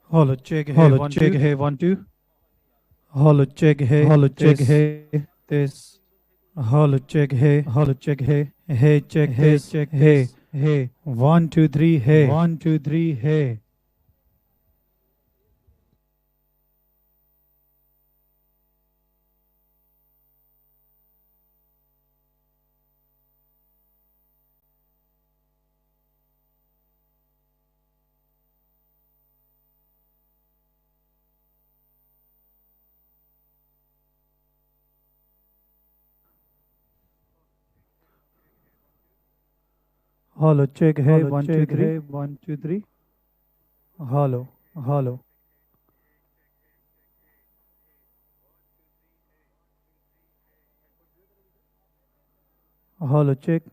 Hello, check. Hey, Hello, one, check. two. Hey, 1 2. Hello, check. Hey, Hello, check. this. Hey, this. Hello, check. Hey, Hello, check. Hey, hey, check hey, this. check Hey, this. Hey, 1 2 3. Hey, 1 2 3. Hey. hello, check. Hey, Hello, one, two, check. three. Hey, 1 2 3. Hello, Hello. hello, check.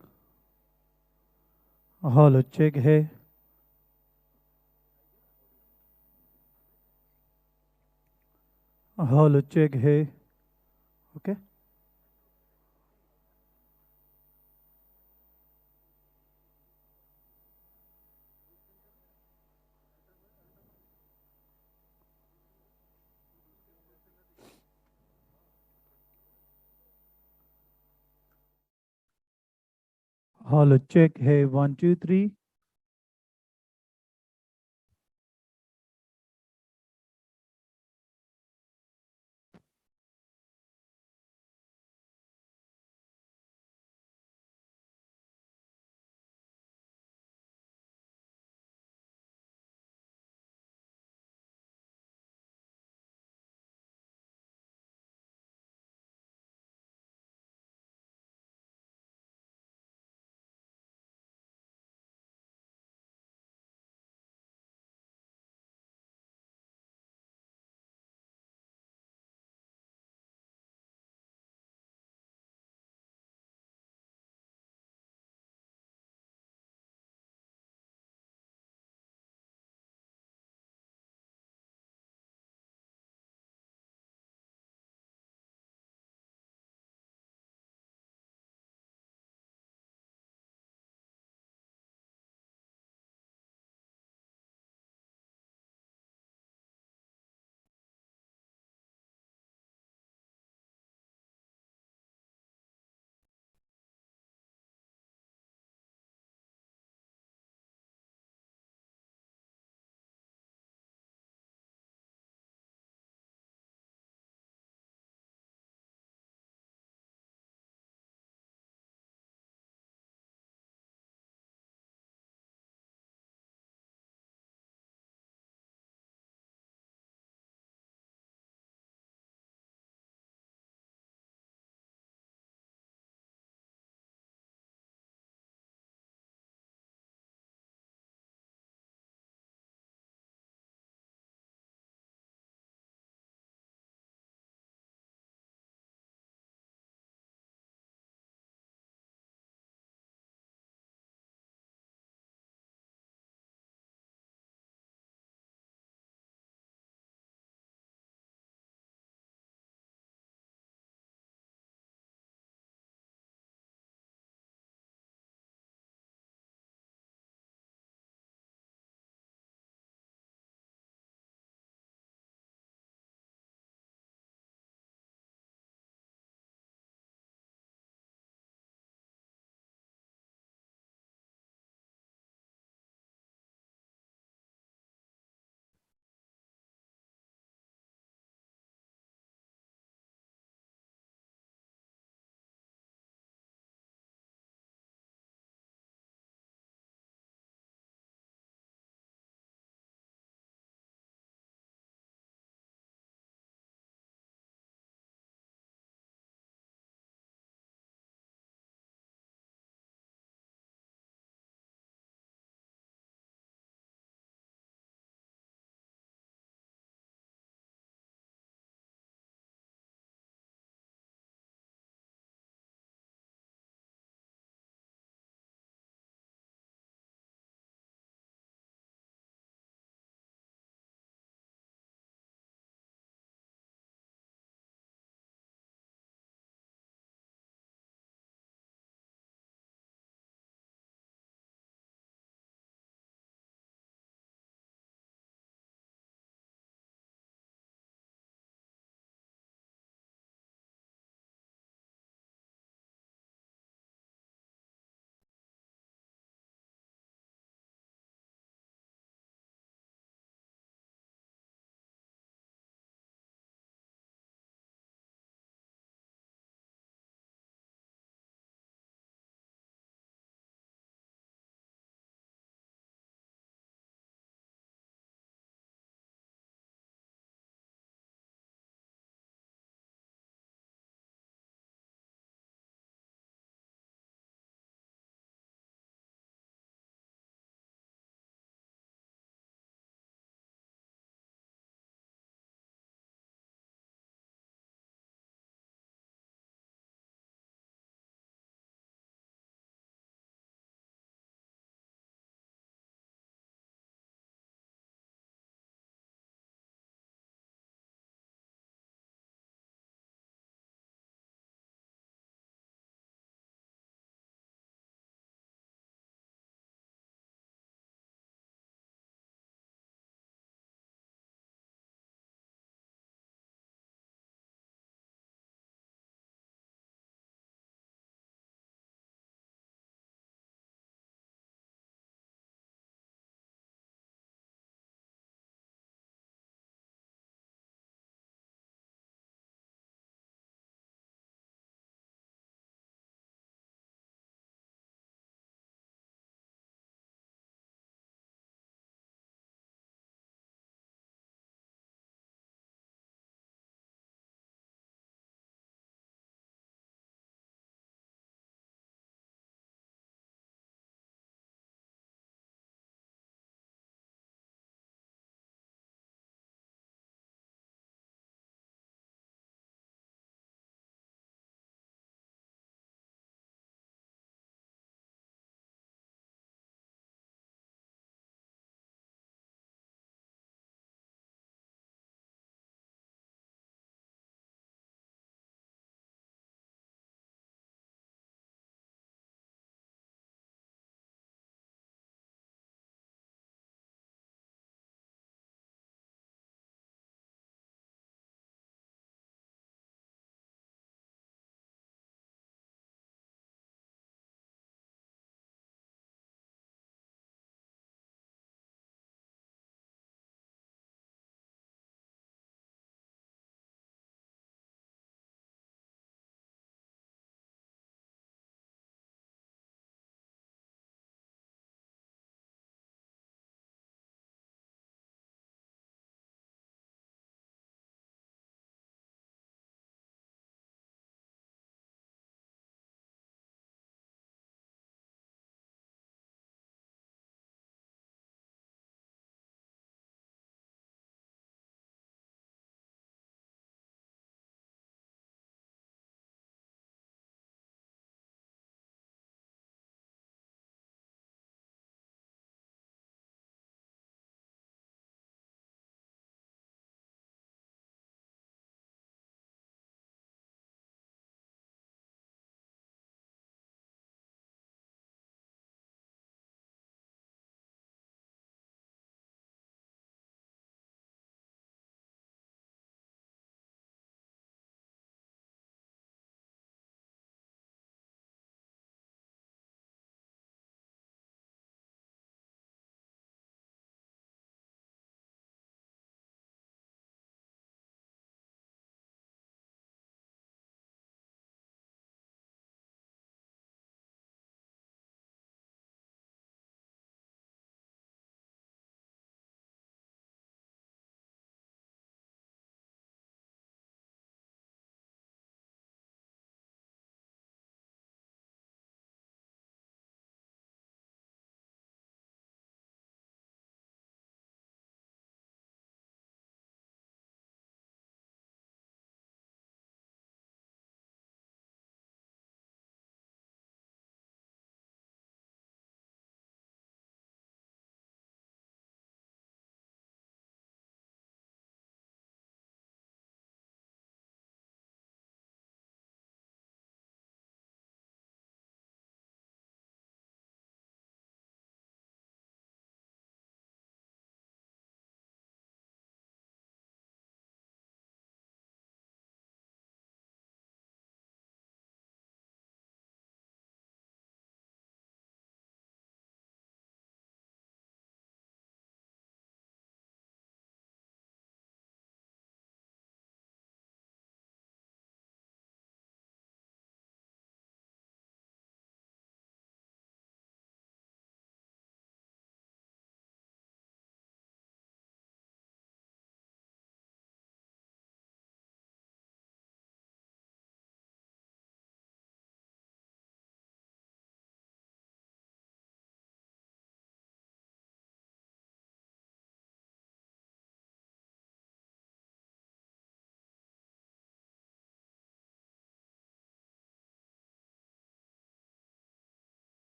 Hello, check. Hey, hello, check. Hey. Okay. Hello, check. Hey, 1 2 3.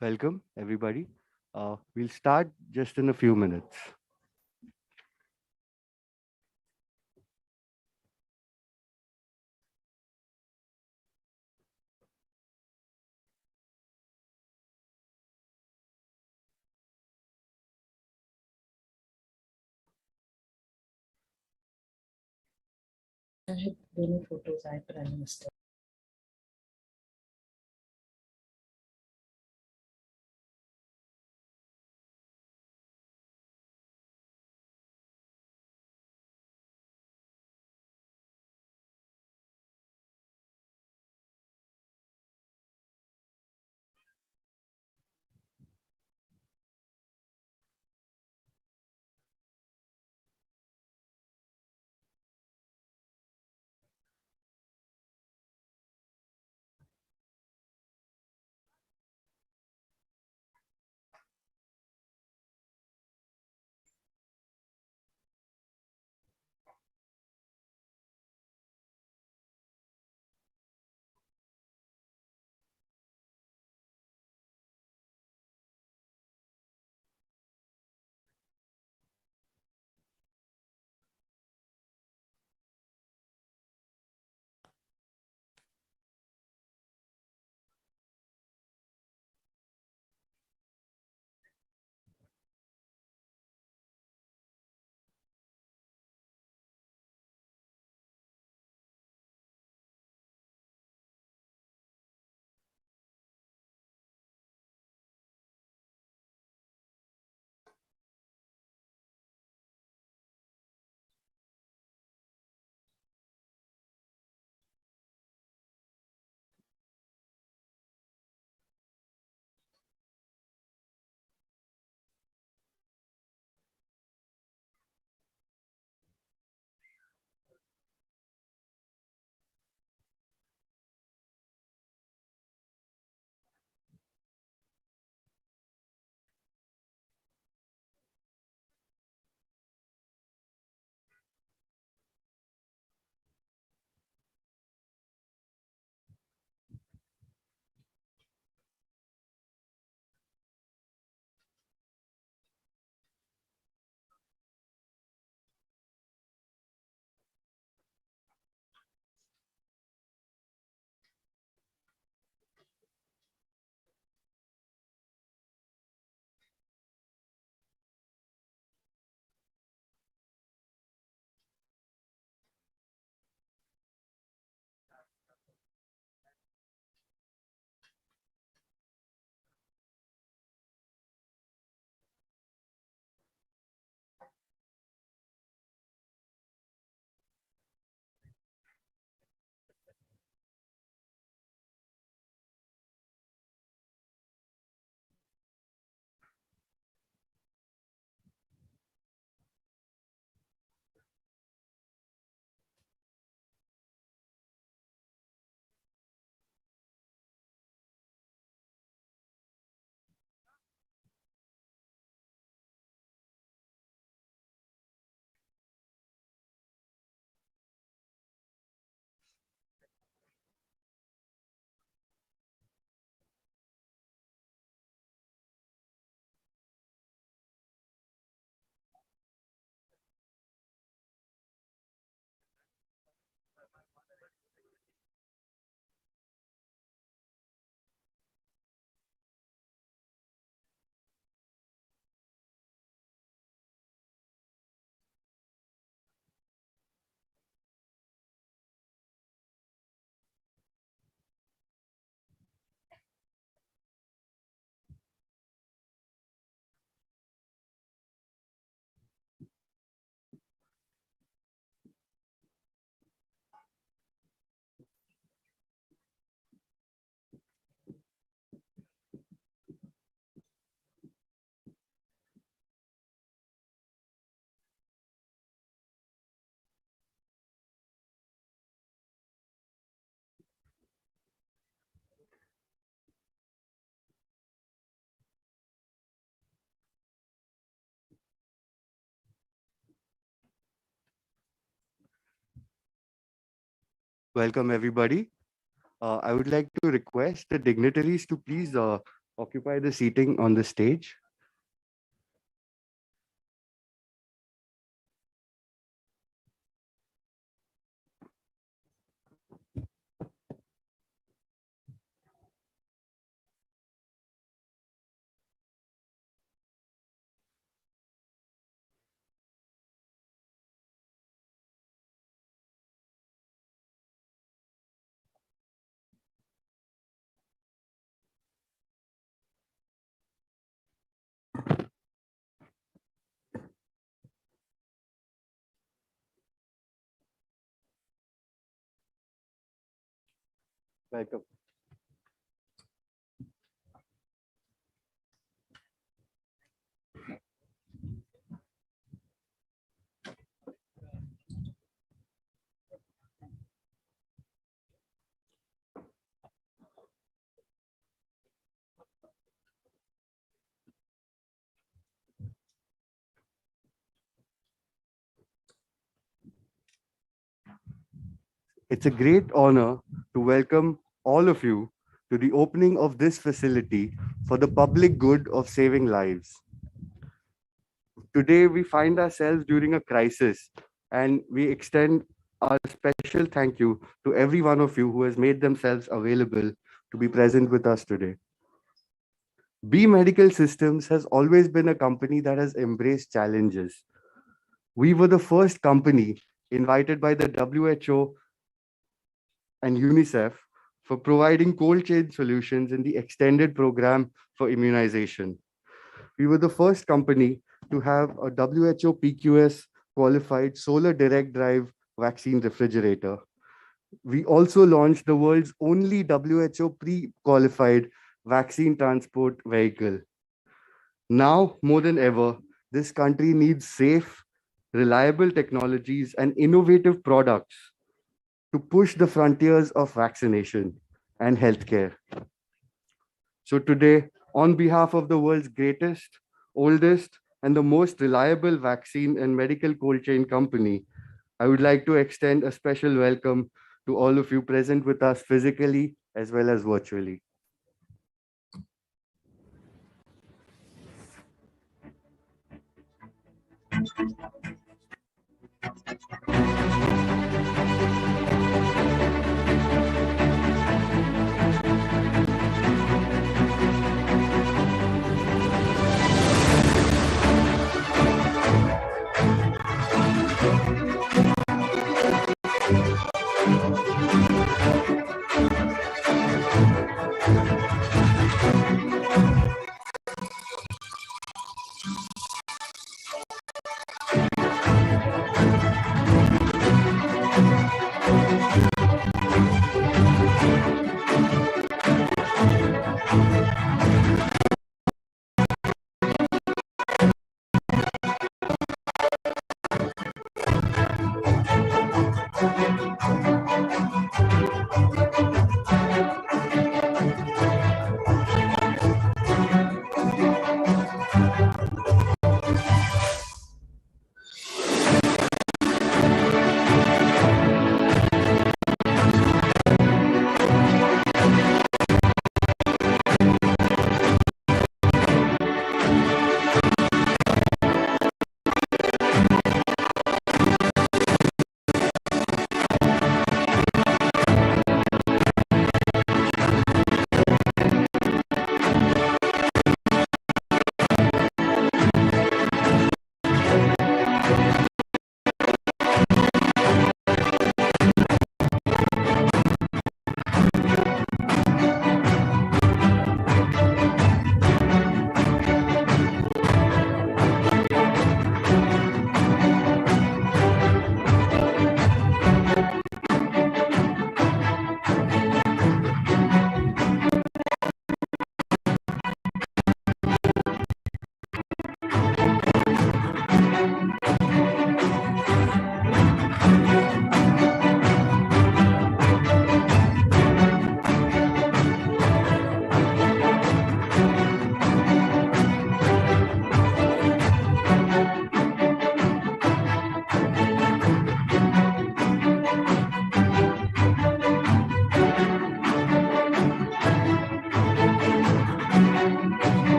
Welcome, everybody. We'll start just in a few minutes. आहेत दोन्ही photos आहे prime minister. Welcome, everybody. I would like to request the dignitaries to please occupy the seating on the stage. Welcome. It's a great honor to welcome all of you to the opening of this facility for the public good of saving lives. Today, we find ourselves during a crisis, and we extend our special thank you to every one of you who has made themselves available to be present with us today. B Medical Systems has always been a company that has embraced challenges. We were the first company invited by the WHO and UNICEF for providing cold chain solutions in the extended program for immunization. We were the first company to have a WHO PQS qualified solar direct drive vaccine refrigerator. We also launched the world's only WHO pre-qualified vaccine transport vehicle. Now, more than ever, this country needs safe, reliable technologies and innovative products to push the frontiers of vaccination and healthcare. So today, on behalf of the world's greatest, oldest, and the most reliable vaccine and medical cold chain company, I would like to extend a special welcome to all of you present with us physically as well as virtually.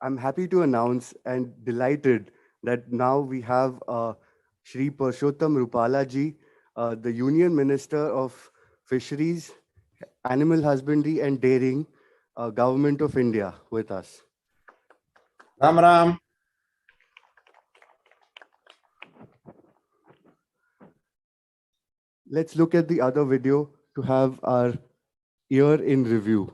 I'm happy to announce and delighted that now we have Shri Purushottam Rupala ji, the Union Minister of Fisheries, Animal Husbandry and Dairying, Government of India with us. Ram Ram. Let's look at the other video to have our year in review.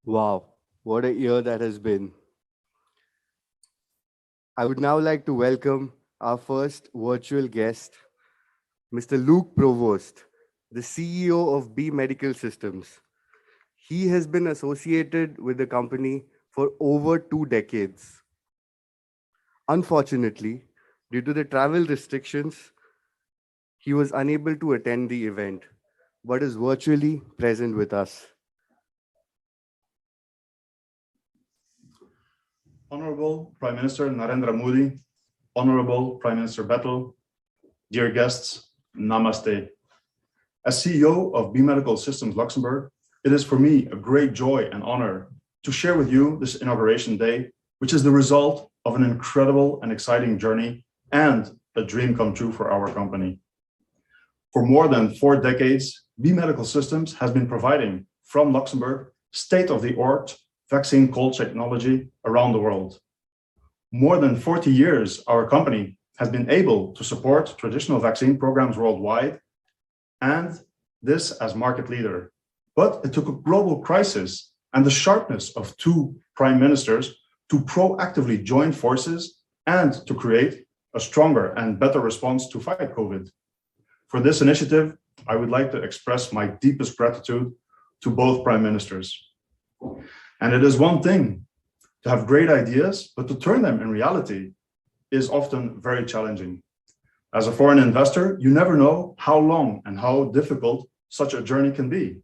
Wow, what a year that has been. I would now like to welcome our first virtual guest, Mr. Luke Provost, the CEO of B Medical Systems. He has been associated with the company for over 2 decades. Unfortunately, due to the travel restrictions, he was unable to attend the event, but is virtually present with us. Honorable Prime Minister Narendra Modi, Honorable Prime Minister Betel, dear guests, Namaste. As CEO of B Medical Systems Luxembourg, it is for me a great joy and honor to share with you this inauguration day, which is the result of an incredible and exciting journey and a dream come true for our company. For more than 4 decades, B Medical Systems has been providing from Luxembourg state-of-the-art vaccine cold technology around the world. More than 40 years, our company has been able to support traditional vaccine programs worldwide, and this as market leader. But it took a global crisis and the sharpness of 2 prime ministers to proactively join forces and to create a stronger and better response to fight COVID. For this initiative, I would like to express my deepest gratitude to both prime ministers. And it is one thing to have great ideas, but to turn them in reality is often very challenging. As a foreign investor, you never know how long and how difficult such a journey can be.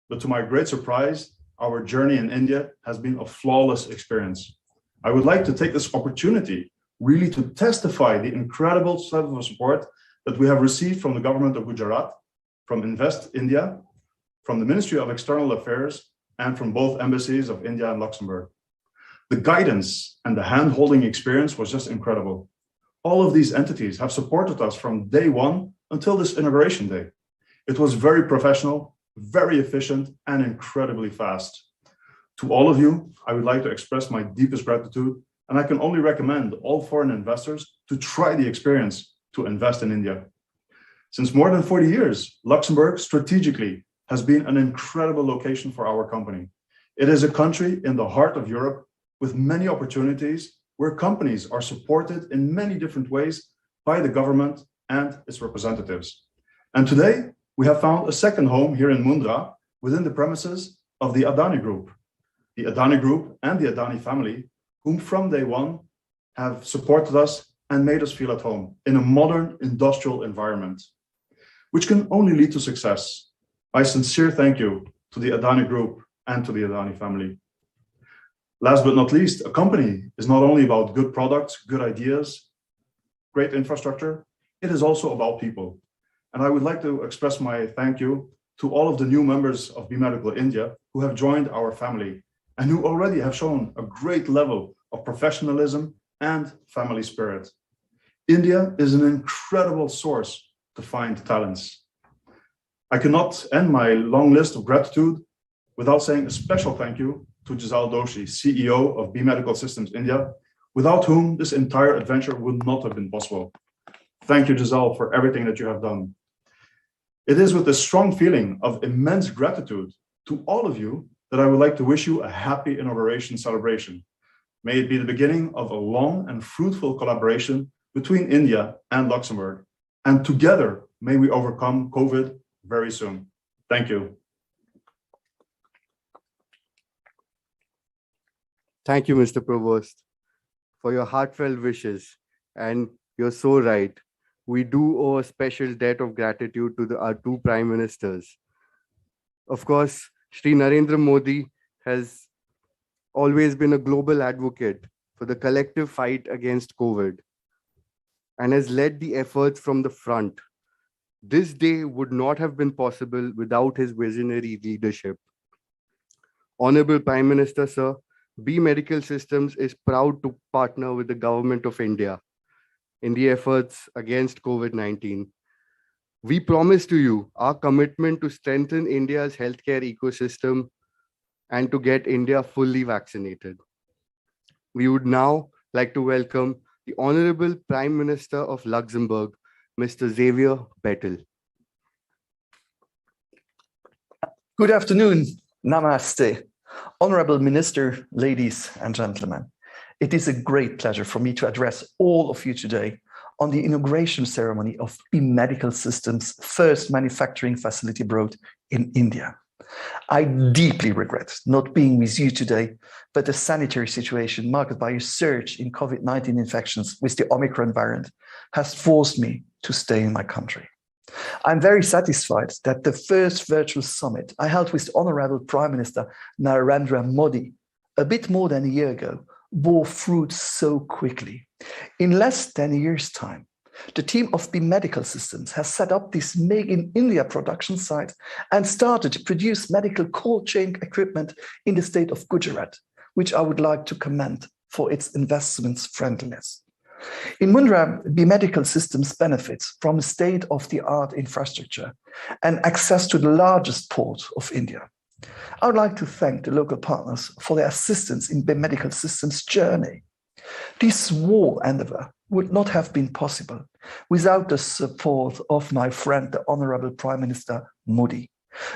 But to my great surprise, our journey in India has been a flawless experience. I would like to take this opportunity really to testify the incredible level of support that we have received from the government of Gujarat, from Invest India, from the Ministry of External Affairs, and from both embassies of India and Luxembourg. The guidance and the hand-holding experience was just incredible. All of these entities have supported us from day one until this inauguration day. It was very professional, very efficient, and incredibly fast. To all of you, I would like to express my deepest gratitude, and I can only recommend all foreign investors to try the experience to invest in India. Since more than 40 years, Luxembourg strategically has been an incredible location for our company. It is a country in the heart of Europe with many opportunities where companies are supported in many different ways by the government and its representatives. And today, we have found a second home here in Mundra within the premises of the Adani Group. The Adani Group and the Adani family, whom from day one have supported us and made us feel at home in a modern industrial environment, which can only lead to success. My sincere thank you to the Adani Group and to the Adani family. Last but not least, a company is not only about good products, good ideas, great infrastructure, it is also about people. And I would like to express my thank you to all of the new members of B Medical India who have joined our family and who already have shown a great level of professionalism and family spirit. India is an incredible source to find talents. I cannot end my long list of gratitude without saying a special thank you to Gisal Doshi, CEO of B Medical Systems India, without whom this entire adventure would not have been possible. Thank you, Gisal, for everything that you have done. It is with a strong feeling of immense gratitude to all of you that I would like to wish you a happy inauguration celebration. May it be the beginning of a long and fruitful collaboration between India and Luxembourg. And together, may we overcome COVID very soon. Thank you. Thank you, Mr. Provost, for your heartfelt wishes. And you're so right. We do owe a special debt of gratitude to our two prime ministers. Of course, Shri Narendra Modi has always been a global advocate for the collective fight against COVID and has led the efforts from the front. This day would not have been possible without his visionary leadership. Honorable Prime Minister, sir, B Medical Systems is proud to partner with the Government of India in the efforts against COVID-19. We promise to you our commitment to strengthen India's healthcare ecosystem and to get India fully vaccinated. We would now like to welcome the Honorable Prime Minister of Luxembourg, Mr. Xavier Bettel. Good afternoon. Namaste. Honorable Minister, ladies and gentlemen. It is a great pleasure for me to address all of you today on the inauguration ceremony of B Medical Systems' first manufacturing facility abroad in India. I deeply regret not being with you today, but the sanitary situation marked by a surge in COVID-19 infections with the Omicron variant has forced me to stay in my country. I'm very satisfied that the first virtual summit I held with the Honorable Prime Minister Narendra Modi a bit more than a year ago bore fruit so quickly. In less than a year's time, the team of B Medical Systems has set up this Make in India production site and started to produce medical cold chain equipment in the state of Gujarat, which I would like to commend for its investments friendliness. In Mundra, B Medical Systems benefits from a state-of-the-art infrastructure and access to the largest port of India. I would like to thank the local partners for their assistance in B Medical Systems' journey. This small endeavor would not have been possible without the support of my friend, the Honorable Prime Minister Modi,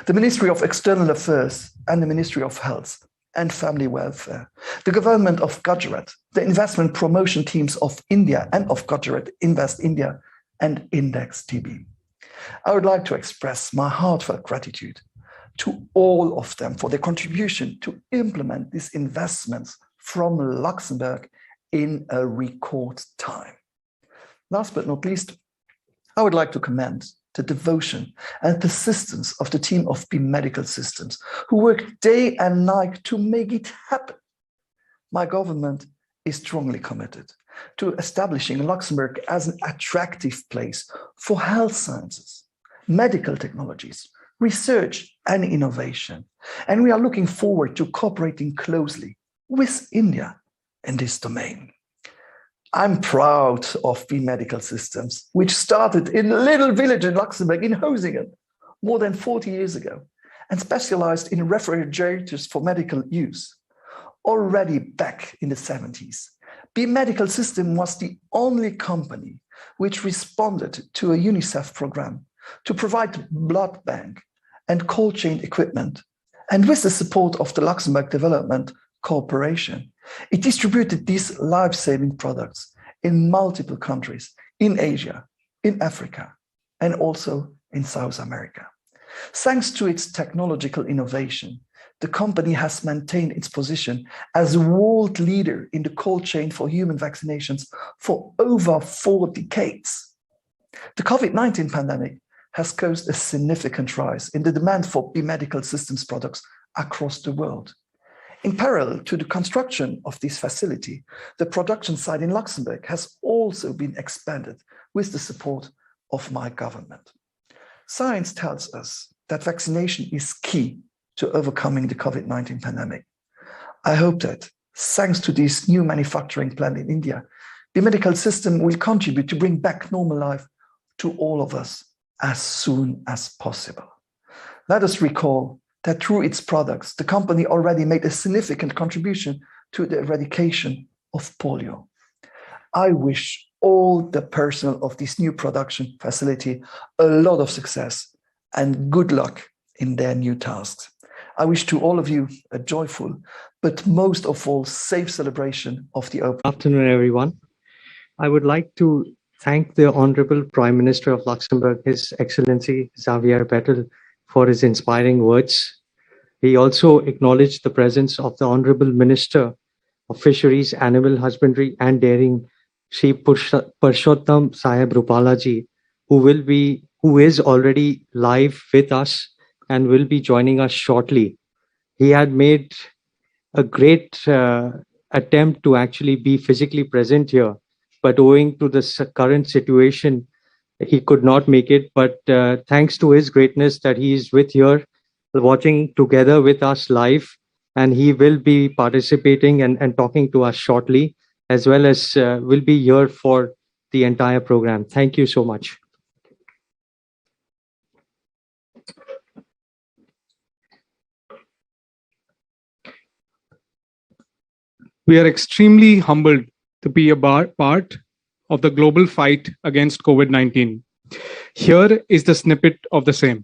the Ministry of External Affairs and the Ministry of Health and Family Welfare, the government of Gujarat, the investment promotion teams of India and of Gujarat Invest India and Index TB. I would like to express my heartfelt gratitude to all of them for their contribution to implement these investments from Luxembourg in a record time. Last but not least, I would like to commend the devotion and persistence of the team of B Medical Systems, who work day and night to make it happen. My government is strongly committed to establishing Luxembourg as an attractive place for health sciences, medical technologies, research and innovation. And we are looking forward to cooperating closely with India in this domain. I'm proud of B Medical Systems, which started in a little village in Luxembourg, in Hosingen, more than 40 years ago, and specialized in refrigerators for medical use. Already back in the 70s, B Medical System was the only company which responded to a UNICEF program to provide blood bank and cold chain equipment. And with the support of the Luxembourg Development Corporation, it distributed these life-saving products in multiple countries, in Asia, in Africa, and also in South America. Thanks to its technological innovation, the company has maintained its position as a world leader in the cold chain for human vaccinations for over 4 decades. The COVID-19 pandemic has caused a significant rise in the demand for B Medical Systems products across the world. In parallel to the construction of this facility, the production site in Luxembourg has also been expanded with the support of my government. Science tells us that vaccination is key to overcoming the COVID-19 pandemic. I hope that, thanks to this new manufacturing plant in India, the medical system will contribute to bring back normal life to all of us as soon as possible. Let us recall that through its products, the company already made a significant contribution to the eradication of polio. I wish all the personnel of this new production facility a lot of success and good luck in their new tasks. I wish to all of you a joyful, but most of all, safe celebration of the opening. Good afternoon, everyone. I would like to thank the Honorable Prime Minister of Luxembourg, His Excellency Xavier Bettel, for his inspiring words. He also acknowledged the presence of the Honorable Minister of Fisheries, Animal Husbandry and Dairying, Shri Purushottam Sahib Rupalaji, who is already live with us and will be joining us shortly. He had made a great attempt to actually be physically present here, but owing to the current situation, he could not make it. But thanks to his greatness that he is here, watching together with us live, and he will be participating and talking to us shortly, as well as will be here for the entire program. Thank you so much. We are extremely humbled to be a part of the global fight against COVID-19. Here is the snippet of the same.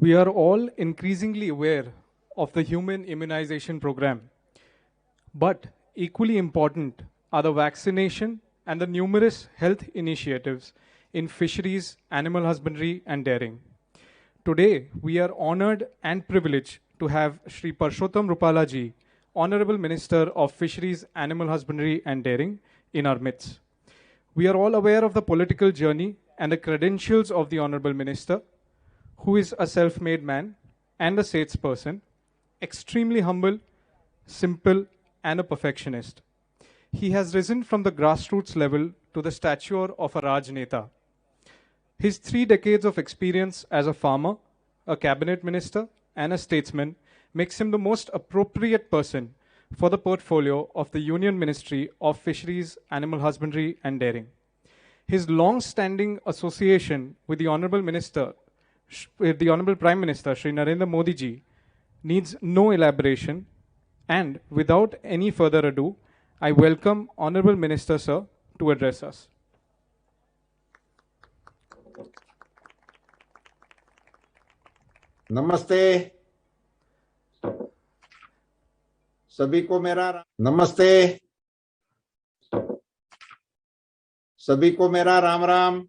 We are all increasingly aware of the human immunization program, but equally important are the vaccination and the numerous health initiatives in fisheries, animal husbandry, and dairying. Today, we are honored and privileged to have Sri Parshottam Rupala ji, Honorable Minister of Fisheries, Animal Husbandry, and Dairying, in our midst. We are all aware of the political journey and the credentials of the Honorable Minister, who is a self-made man and a statesperson, extremely humble, simple, and a perfectionist. He has risen from the grassroots level to the stature of a Rajneta. His 3 decades of experience as a farmer, a cabinet minister, and a statesman makes him the most appropriate person for the portfolio of the Union Ministry of Fisheries, Animal Husbandry, and Dairying. His long-standing association with the Honorable Prime Minister, Sri Narendra Modi ji, needs no elaboration. And without any further ado, I welcome Honorable Minister, sir, to address us. नमस्ते सभी को मेरा नमस्ते सभी को मेरा राम राम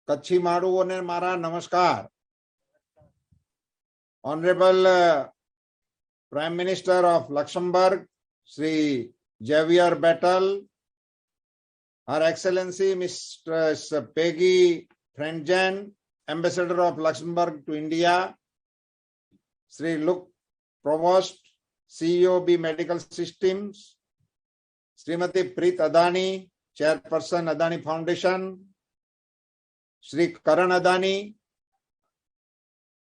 कच्छी माड़ुओ ने मारा नमस्कार Honorable Prime Minister of Luxembourg Sri Javier Bettel, Her Excellency Mistress Peggy Frenjen, Ambassador of Luxembourg to India, Sri Luc Provost, CEO B Medical Systems, Srimati Preet Adani, Chairperson Adani Foundation, Sri Karan Adani,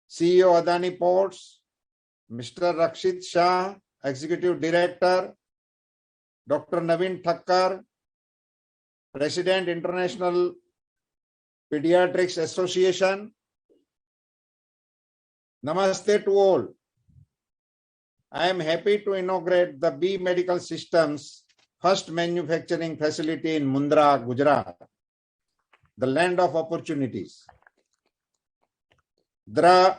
CEO Adani Ports, Mr. Rakshit Shah, Executive Director, Dr. Naveen Thakkar, President International Pediatrics Association. Namaste to all. I am happy to inaugurate the B Medical Systems first manufacturing facility in Mundra, Gujarat, the land of opportunities. The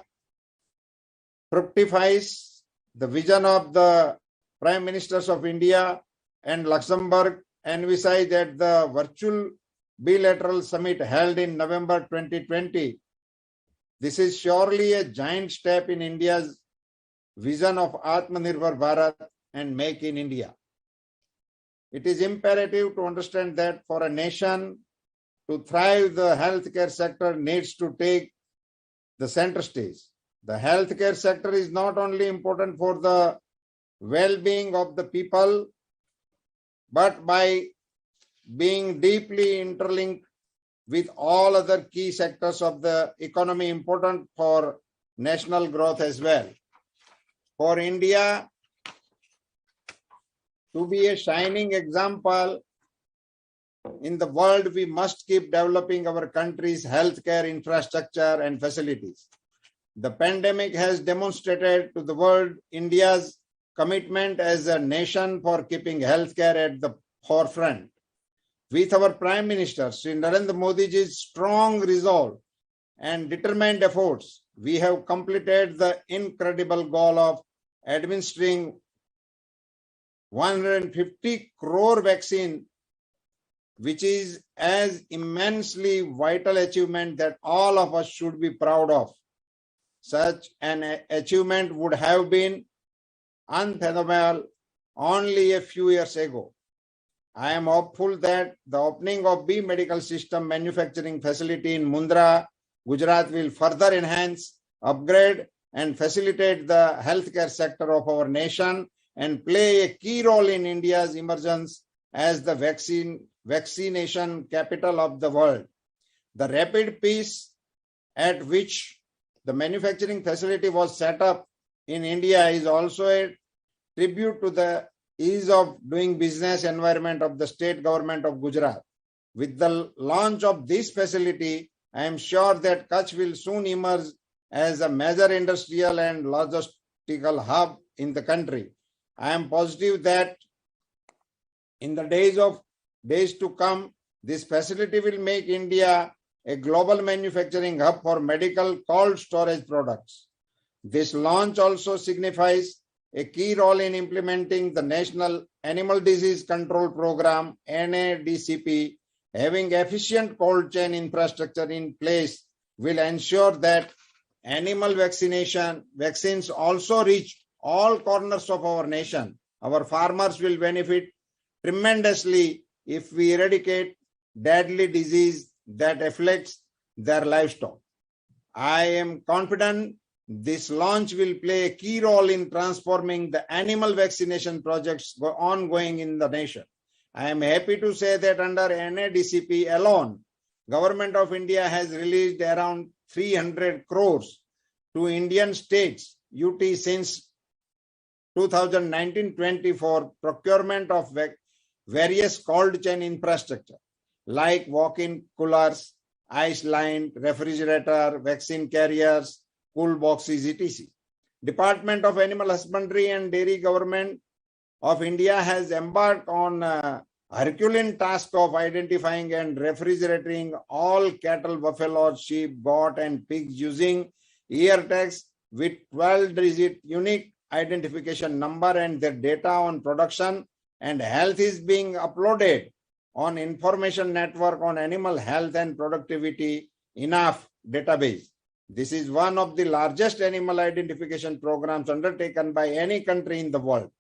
fructifies the vision of the Prime Ministers of India and Luxembourg envisaged at the virtual bilateral summit held in November 2020. This is surely a giant step in India's vision of Atmanirbhar Bharat and Make in India. It is imperative to understand that for a nation to thrive, the healthcare sector needs to take the center stage. The healthcare sector is not only important for the well-being of the people, but by being deeply interlinked with all other key sectors of the economy important for national growth as well. For India to be a shining example in the world, we must keep developing our country's healthcare infrastructure and facilities. The pandemic has demonstrated to the world India's commitment as a nation for keeping healthcare at the forefront. With our Prime Minister, Sri Narendra Modi's strong resolve and determined efforts, we have completed the incredible goal of administering 150 crore vaccine, which is an immensely vital achievement that all of us should be proud of. Such an achievement would have been unfathomable only a few years ago. I am hopeful that the opening of B Medical System manufacturing facility in Mundra, Gujarat will further enhance, upgrade, and facilitate the healthcare sector of our nation and play a key role in India's emergence as the vaccination capital of the world. The rapid pace at which the manufacturing facility was set up in India is also a tribute to the ease of doing business environment of the state government of Gujarat. With the launch of this facility, I am sure that Kutch will soon emerge as a major industrial and logistical hub in the country. I am positive that in the days to come, this facility will make India a global manufacturing hub for medical cold storage products. This launch also signifies a key role in implementing the National Animal Disease Control Program, NADCP. Having efficient cold chain infrastructure in place will ensure that animal vaccines also reach all corners of our nation. Our farmers will benefit tremendously if we eradicate deadly disease that afflicts their livestock. I am confident this launch will play a key role in transforming the animal vaccination projects ongoing in the nation. I am happy to say that under NADCP alone, Government of India has released around 300 crores to Indian states, UT, since 2019-20 for procurement of various cold chain infrastructure like walk-in coolers, ice line, refrigerator, vaccine carriers, cool boxes, etc. Department of Animal Husbandry and Dairy Government of India has embarked on a Herculean task of identifying and refrigerating all cattle, buffalo, sheep, goat, and pigs using ear tags with 12-digit unique identification number, and their data on production and health is being uploaded on information network on animal health and productivity enough database. This is one of the largest animal identification programs undertaken by any country in the world.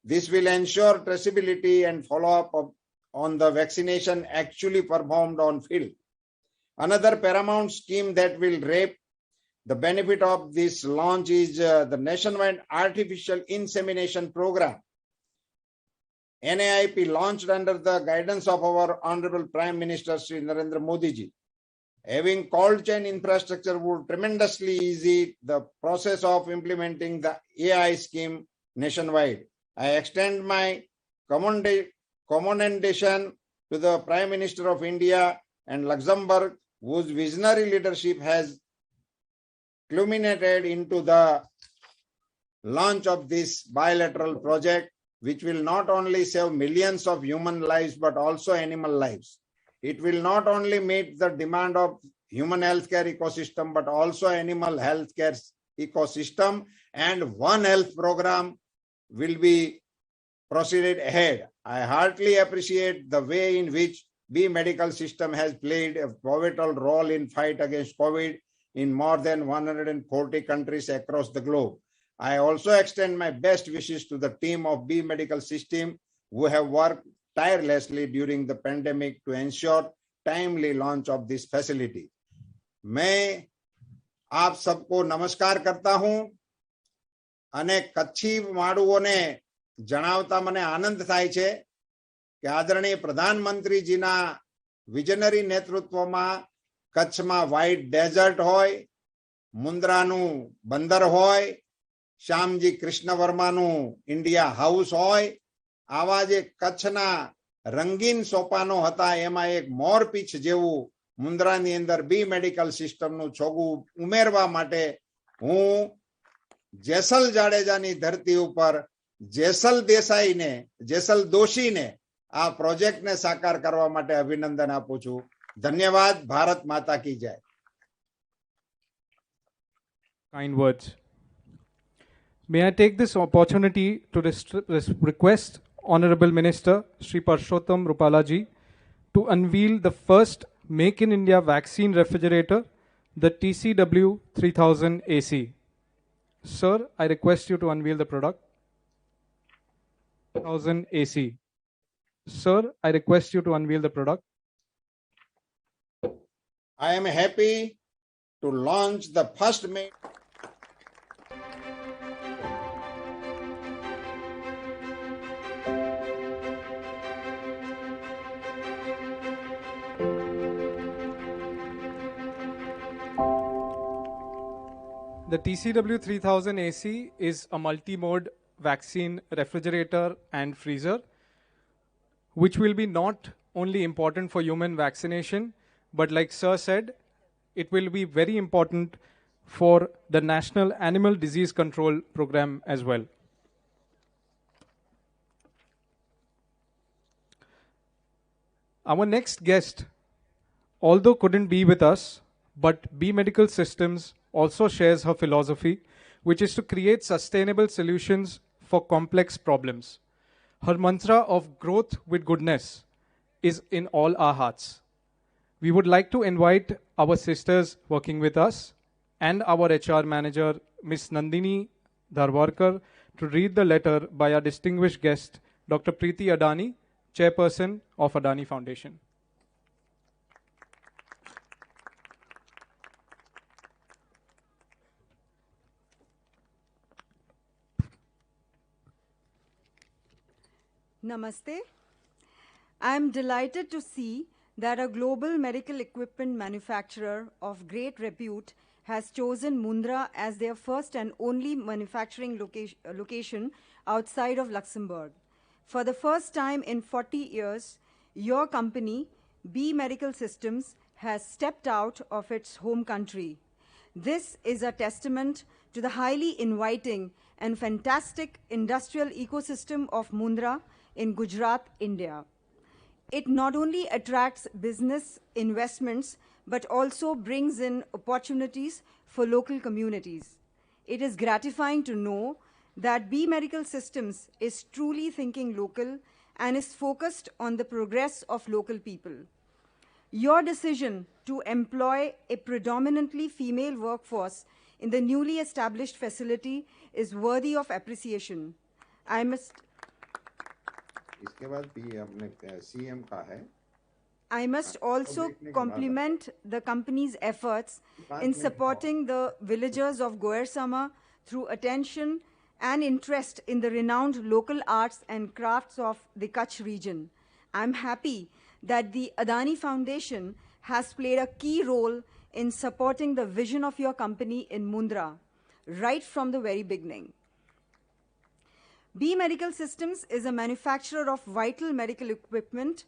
This will ensure traceability and follow-up on the vaccination actually performed on field. Another paramount scheme that will reap the benefit of this launch is the nationwide artificial insemination program. NAIP launched under the guidance of our Honorable Prime Minister Sri Narendra Modi ji. Having cold chain infrastructure would tremendously ease the process of implementing the AI scheme nationwide. I extend my commendation to the Prime Minister of India and Luxembourg, whose visionary leadership has culminated into the launch of this bilateral project, which will not only save millions of human lives but also animal lives. It will not only meet the demand of human healthcare ecosystem but also animal healthcare ecosystem, and One Health program will be proceeded ahead. I heartily appreciate the way in which bee medical system has played a pivotal role in fight against COVID in more than 140 countries across the globe. I also extend my best wishes to the team of bee medical system who have worked tirelessly during the pandemic to ensure timely launch of this facility. मैं आप सबको नमस्कार करता हूं અને કચ્છી માડુઓને જણાવતા મને આનંદ થાય છે કે આદરણીય પ્રધાનમંત્રીજીના વિઝનરી નેતૃત્વમાં કચ્છમાં વ્હાઇટ ડેઝર્ટ હોય, મુન્દ્રાનું બંદર હોય, શ્યામજી કૃષ્ણ વર્માનું ઇન્ડિયા હાઉસ હોય, આવા જે કચ્છના રંગીન સોપાનો હતા એમાં એક મોરપીંછ જેવું મુન્દ્રાની અંદર બી મેડિકલ સિસ્ટમનું છોગું ઉમેરવા માટે હું જેસલ જાડેજાની ધરતી ઉપર જેસલ દેસાઈને, જેસલ દોશીને આ પ્રોજેક્ટને સાકાર કરવા માટે અભિનંદન આપું છું. ધન્યવાદ. ભારત માતા કી જય. Kind words. May I take this opportunity to request Honorable Minister Sri Parshottam Rupalaji to unveil the first Make in India vaccine refrigerator, the TCW 3000 AC. Sir, I request you to unveil the product. 1000 AC. Sir, I request you to unveil the product. I am happy to launch the first Make The TCW 3000 AC is a multi-mode vaccine refrigerator and freezer, which will be not only important for human vaccination, but like Sir said, it will be very important for the National Animal Disease Control Program as well. Our next guest although couldn't be with us, but B Medical Systems also shares her philosophy, which is to create sustainable solutions for complex problems. Her mantra of growth with goodness is in all our hearts. We would like to invite our sisters working with us and our HR manager, Ms. Nandini Dharwarkar, to read the letter by our distinguished guest, Dr. Preeti Adani, Chairperson of Adani Foundation. Namaste. I am delighted to see that a global medical equipment manufacturer of great repute has chosen Mundra as their first and only manufacturing location outside of Luxembourg. For the first time in 40 years, your company, B Medical Systems, has stepped out of its home country. This is a testament to the highly inviting and fantastic industrial ecosystem of Mundra in Gujarat, India. It not only attracts business investments, but also brings in opportunities for local communities. It is gratifying to know that B Medical Systems is truly thinking local and is focused on the progress of local people. Your decision to employ a predominantly female workforce in the newly established facility is worthy of appreciation. I must also compliment the company's efforts in supporting the villagers of Goersama through attention and interest in the renowned local arts and crafts of the Kutch region. I'm happy that the Adani Foundation has played a key role in supporting the vision of your company in Mundra right from the very beginning. B Medical Systems is a manufacturer of vital medical equipment,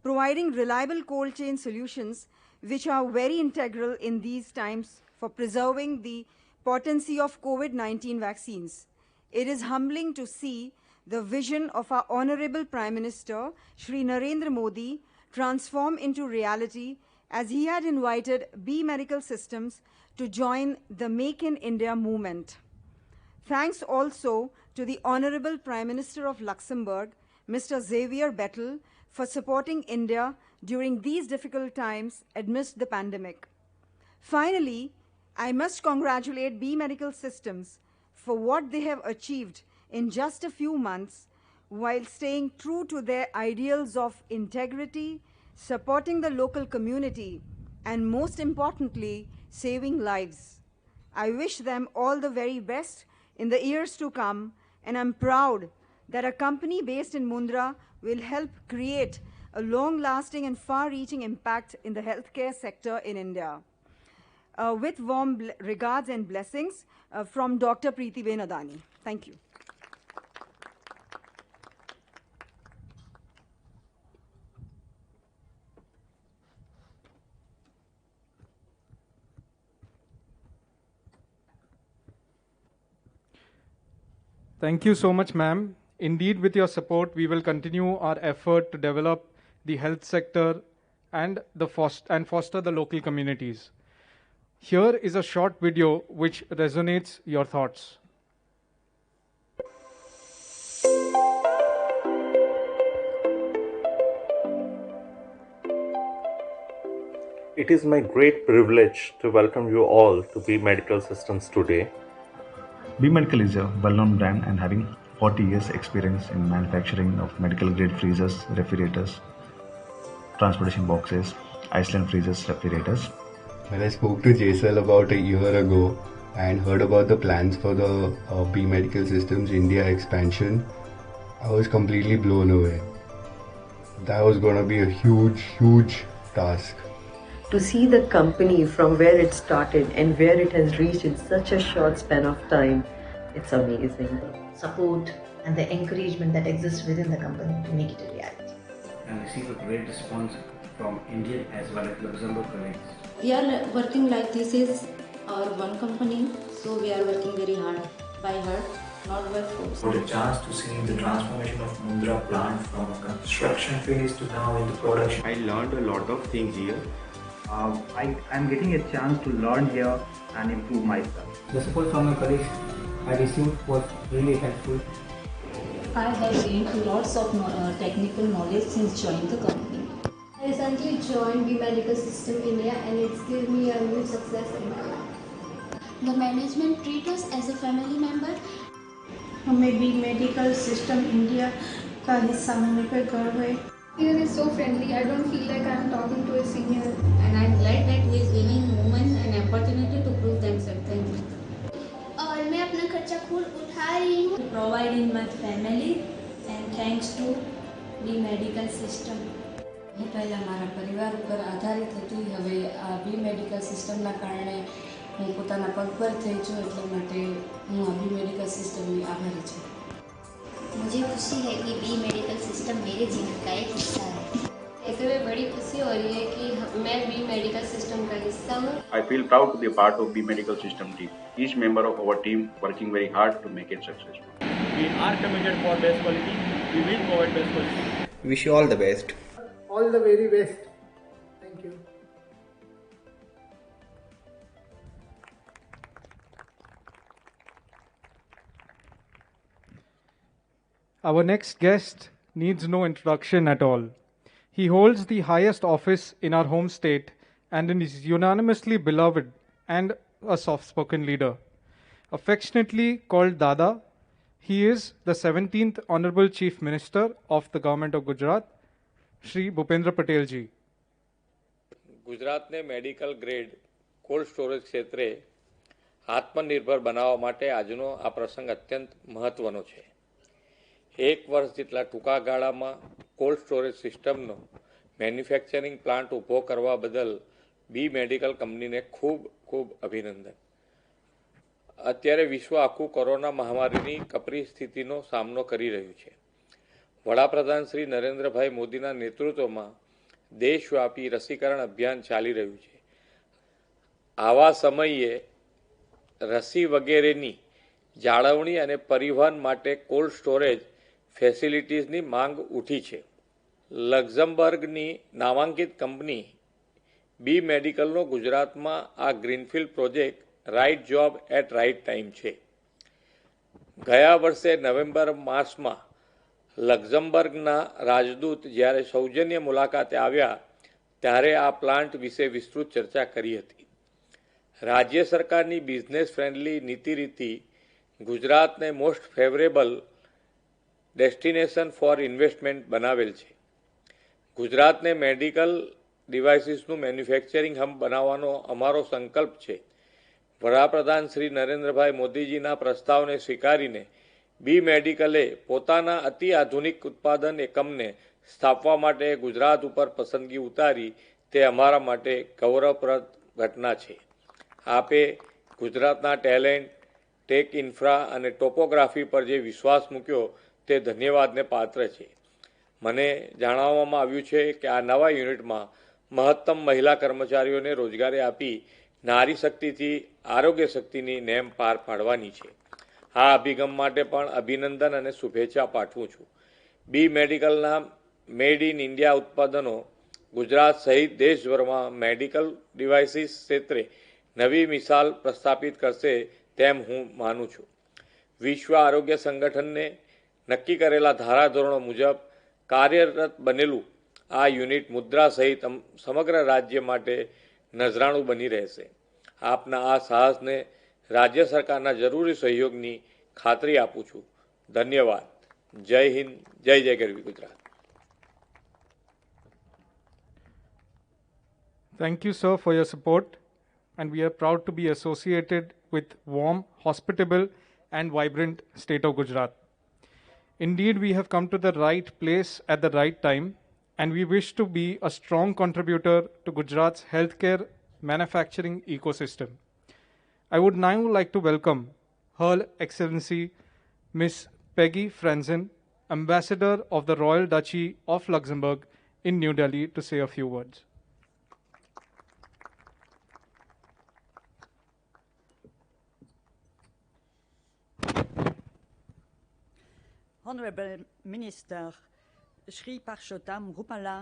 providing reliable cold chain solutions which are very integral in these times for preserving the potency of COVID-19 vaccines. It is humbling to see the vision of our Honorable Prime Minister, Shri Narendra Modi, transform into reality as he had invited B Medical Systems to join the Make in India movement. Thanks also to the Honorable Prime Minister of Luxembourg, Mr. Xavier Bettel, for supporting India during these difficult times amidst the pandemic. Finally, I must congratulate B Medical Systems for what they have achieved in just a few months while staying true to their ideals of integrity, supporting the local community, and most importantly, saving lives. I wish them all the very best in the years to come, and I'm proud that a company based in Mundra will help create a long-lasting and far-reaching impact in the healthcare sector in India. With warm regards and blessings from Dr. Preeti Adani. Thank you. Thank you so much, ma'am. Indeed, with your support, we will continue our effort to develop the health sector and foster the local communities. Here is a short video which resonates your thoughts. It is my great privilege to welcome you all to B Medical Systems today. B Medical is a well-known brand and having 40 years experience in manufacturing of medical grade freezers, refrigerators, transportation boxes, Iceland freezers, refrigerators. When I spoke to JSL about a year ago and heard about the plans for the B Medical Systems India expansion, I was completely blown away. That was going to be a huge task. To see the company from where it started and where it has reached in such a short span of time, it's amazing. Support and the encouragement that exists within the company to make it a reality. And receive a great response from Indian as well as Luxembourg colleagues. We are working like this is our one company, so we are working very hard by heart, not by force. Got a chance to see the transformation of Mundra plant from construction phase to now into production. I learned a lot of things here. I'm getting a chance to learn here and improve myself. The support from my colleagues I received was really helpful. I have gained lots of technical knowledge since joining the company. I recently joined B Medical System India and it's given me a new success in my life. The management treats us as a family member. हमें B medical system India का हिस्सा होने पर गर्व है. Here is so friendly. I don't feel like I'm talking to a senior. And I'm glad that he is giving women an opportunity to prove themselves. Thank you. और मैं अपना खर्चा खुद उठा रही हूँ. Providing my family and thanks to the medical system. હું પહેલાં મારા પરિવાર ઉપર આધારિત હતી, હવે આ બી મેડિકલ સિસ્ટમના કારણે હું પોતાના પગ પર થઈ છું, એટલા માટે હું આ બી મેડિકલ સિસ્ટમની આભારી છું. मुझे खुशी है कि बी मेडिकल सिस्टम मेरे जीवन का एक हिस्सा है. ऐसे में बड़ी खुशी हो रही है कि मैं बी मेडिकल सिस्टम का हिस्सा हूँ. I feel proud to be a part of the medical system team. Each member of our team working very hard to make it successful. We are committed for best quality. We will provide best quality. Wish you all the best. All the very best. Thank you. Our next guest needs no introduction at all. He holds the highest office in our home state and is unanimously beloved and a soft-spoken leader. Affectionately called Dada, he is the 17th Honorable Chief Minister of the Government of Gujarat, Shri Bhupendra Patel ji. ગુજરાતને medical grade cold storage ક્ષેત્રે આત્મનિર્ભર બનાવવા માટે આજનો આ પ્રસંગ અત્યંત મહત્વનો છે. એક વર્ષ જેટલા ટૂંકા ગાળામાં કોલ્ડ સ્ટોરેજ સિસ્ટમનો મેન્યુફેક્ચરિંગ પ્લાન્ટ ઊભો કરવા બદલ બી મેડિકલ કંપનીને ખૂબ ખૂબ અભિનંદન. અત્યારે વિશ્વ આખું કોરોના મહામારીની કપરી સ્થિતિનો સામનો કરી રહ્યું છે. વડાપ્રધાન શ્રી નરેન્દ્રભાઈ મોદીના નેતૃત્વમાં દેશવ્યાપી રસીકરણ અભિયાન ચાલી રહ્યું છે. આવા સમયે રસી વગેરેની જાળવણી અને પરિવહન માટે કોલ્ડ સ્ટોરેજ ફેસિલિટીઝની માંગ ઉઠી છે. લક્ઝમબર્ગની નામાંકિત કંપની બી મેડિકલનો ગુજરાતમાં આ greenfield project right job at right time છે. ગયા વર્ષે નવેમ્બર માસમાં લક્ઝમબર્ગના રાજદૂત જ્યારે સૌજન્ય મુલાકાતે આવ્યા ત્યારે આ પ્લાન્ટ વિશે વિસ્તૃત ચર્ચા કરી હતી. રાજ્ય સરકારની બિઝનેસ ફ્રેન્ડલી નીતિ રીતિ ગુજરાતને most favourable destination for investment બનાવેલ છે. ગુજરાતને મેડિકલ ડિવાઇસીસનું મેન્યુફેક્ચરિંગ હબ બનાવવાનો અમારો સંકલ્પ છે. વડાપ્રધાન શ્રી નરેન્દ્રભાઈ મોદીજીના પ્રસ્તાવને સ્વીકારીને બી મેડિકલે પોતાના અતિ આધુનિક ઉત્પાદન એકમને સ્થાપવા માટે ગુજરાત ઉપર પસંદગી ઉતારી તે અમારા માટે ગૌરવપ્રદ ઘટના છે. આપે ગુજરાતના ટેલેન્ટ, ટેક ઇન્ફ્રા અને ટોપોગ્રાફી પર જે વિશ્વાસ મૂક્યો તે ધન્યવાદને પાત્ર છે. મને જણાવવામાં આવ્યું છે કે આ નવા યુનિટમાં મહત્તમ મહિલા કર્મચારીઓને રોજગારી આપી નારી શક્તિથી આરોગ્ય શક્તિની નેમ પાર પાડવાની છે. આ અભિગમ માટે પણ અભિનંદન અને શુભેચ્છા પાઠવું છું. બી મેડિકલના મેડ ઇન ઇન્ડિયા ઉત્પાદનો ગુજરાત સહિત દેશભરમાં મેડિકલ ડિવાઇસીસ ક્ષેત્રે નવી મિસાલ પ્રસ્થાપિત કરશે તેમ હું માનું છું. વિશ્વ આરોગ્ય સંગઠનને નક્કી કરેલા ધારાધોરણો મુજબ કાર્યરત બનેલું આ યુનિટ મુદ્રા સહિત સમગ્ર રાજ્ય માટે નજરાણું બની રહેશે. આપના આ સાહસને રાજ્ય સરકારના જરૂરી સહયોગની ખાતરી આપું છું. ધન્યવાદ. જય હિન્દ, જય જય ગરવી Gujarat. Thank you, sir, for your support, and we are proud to be associated with warm, hospitable, and vibrant state of Gujarat. Indeed, we have come to the right place at the right time, and we wish to be a strong contributor to Gujarat's healthcare manufacturing ecosystem. I would now like to welcome Her Excellency Miss Peggy Franzen, Ambassador of the Royal Duchy of Luxembourg in New Delhi, to say a few words. Honorable Minister Shri Parshottam Rupala,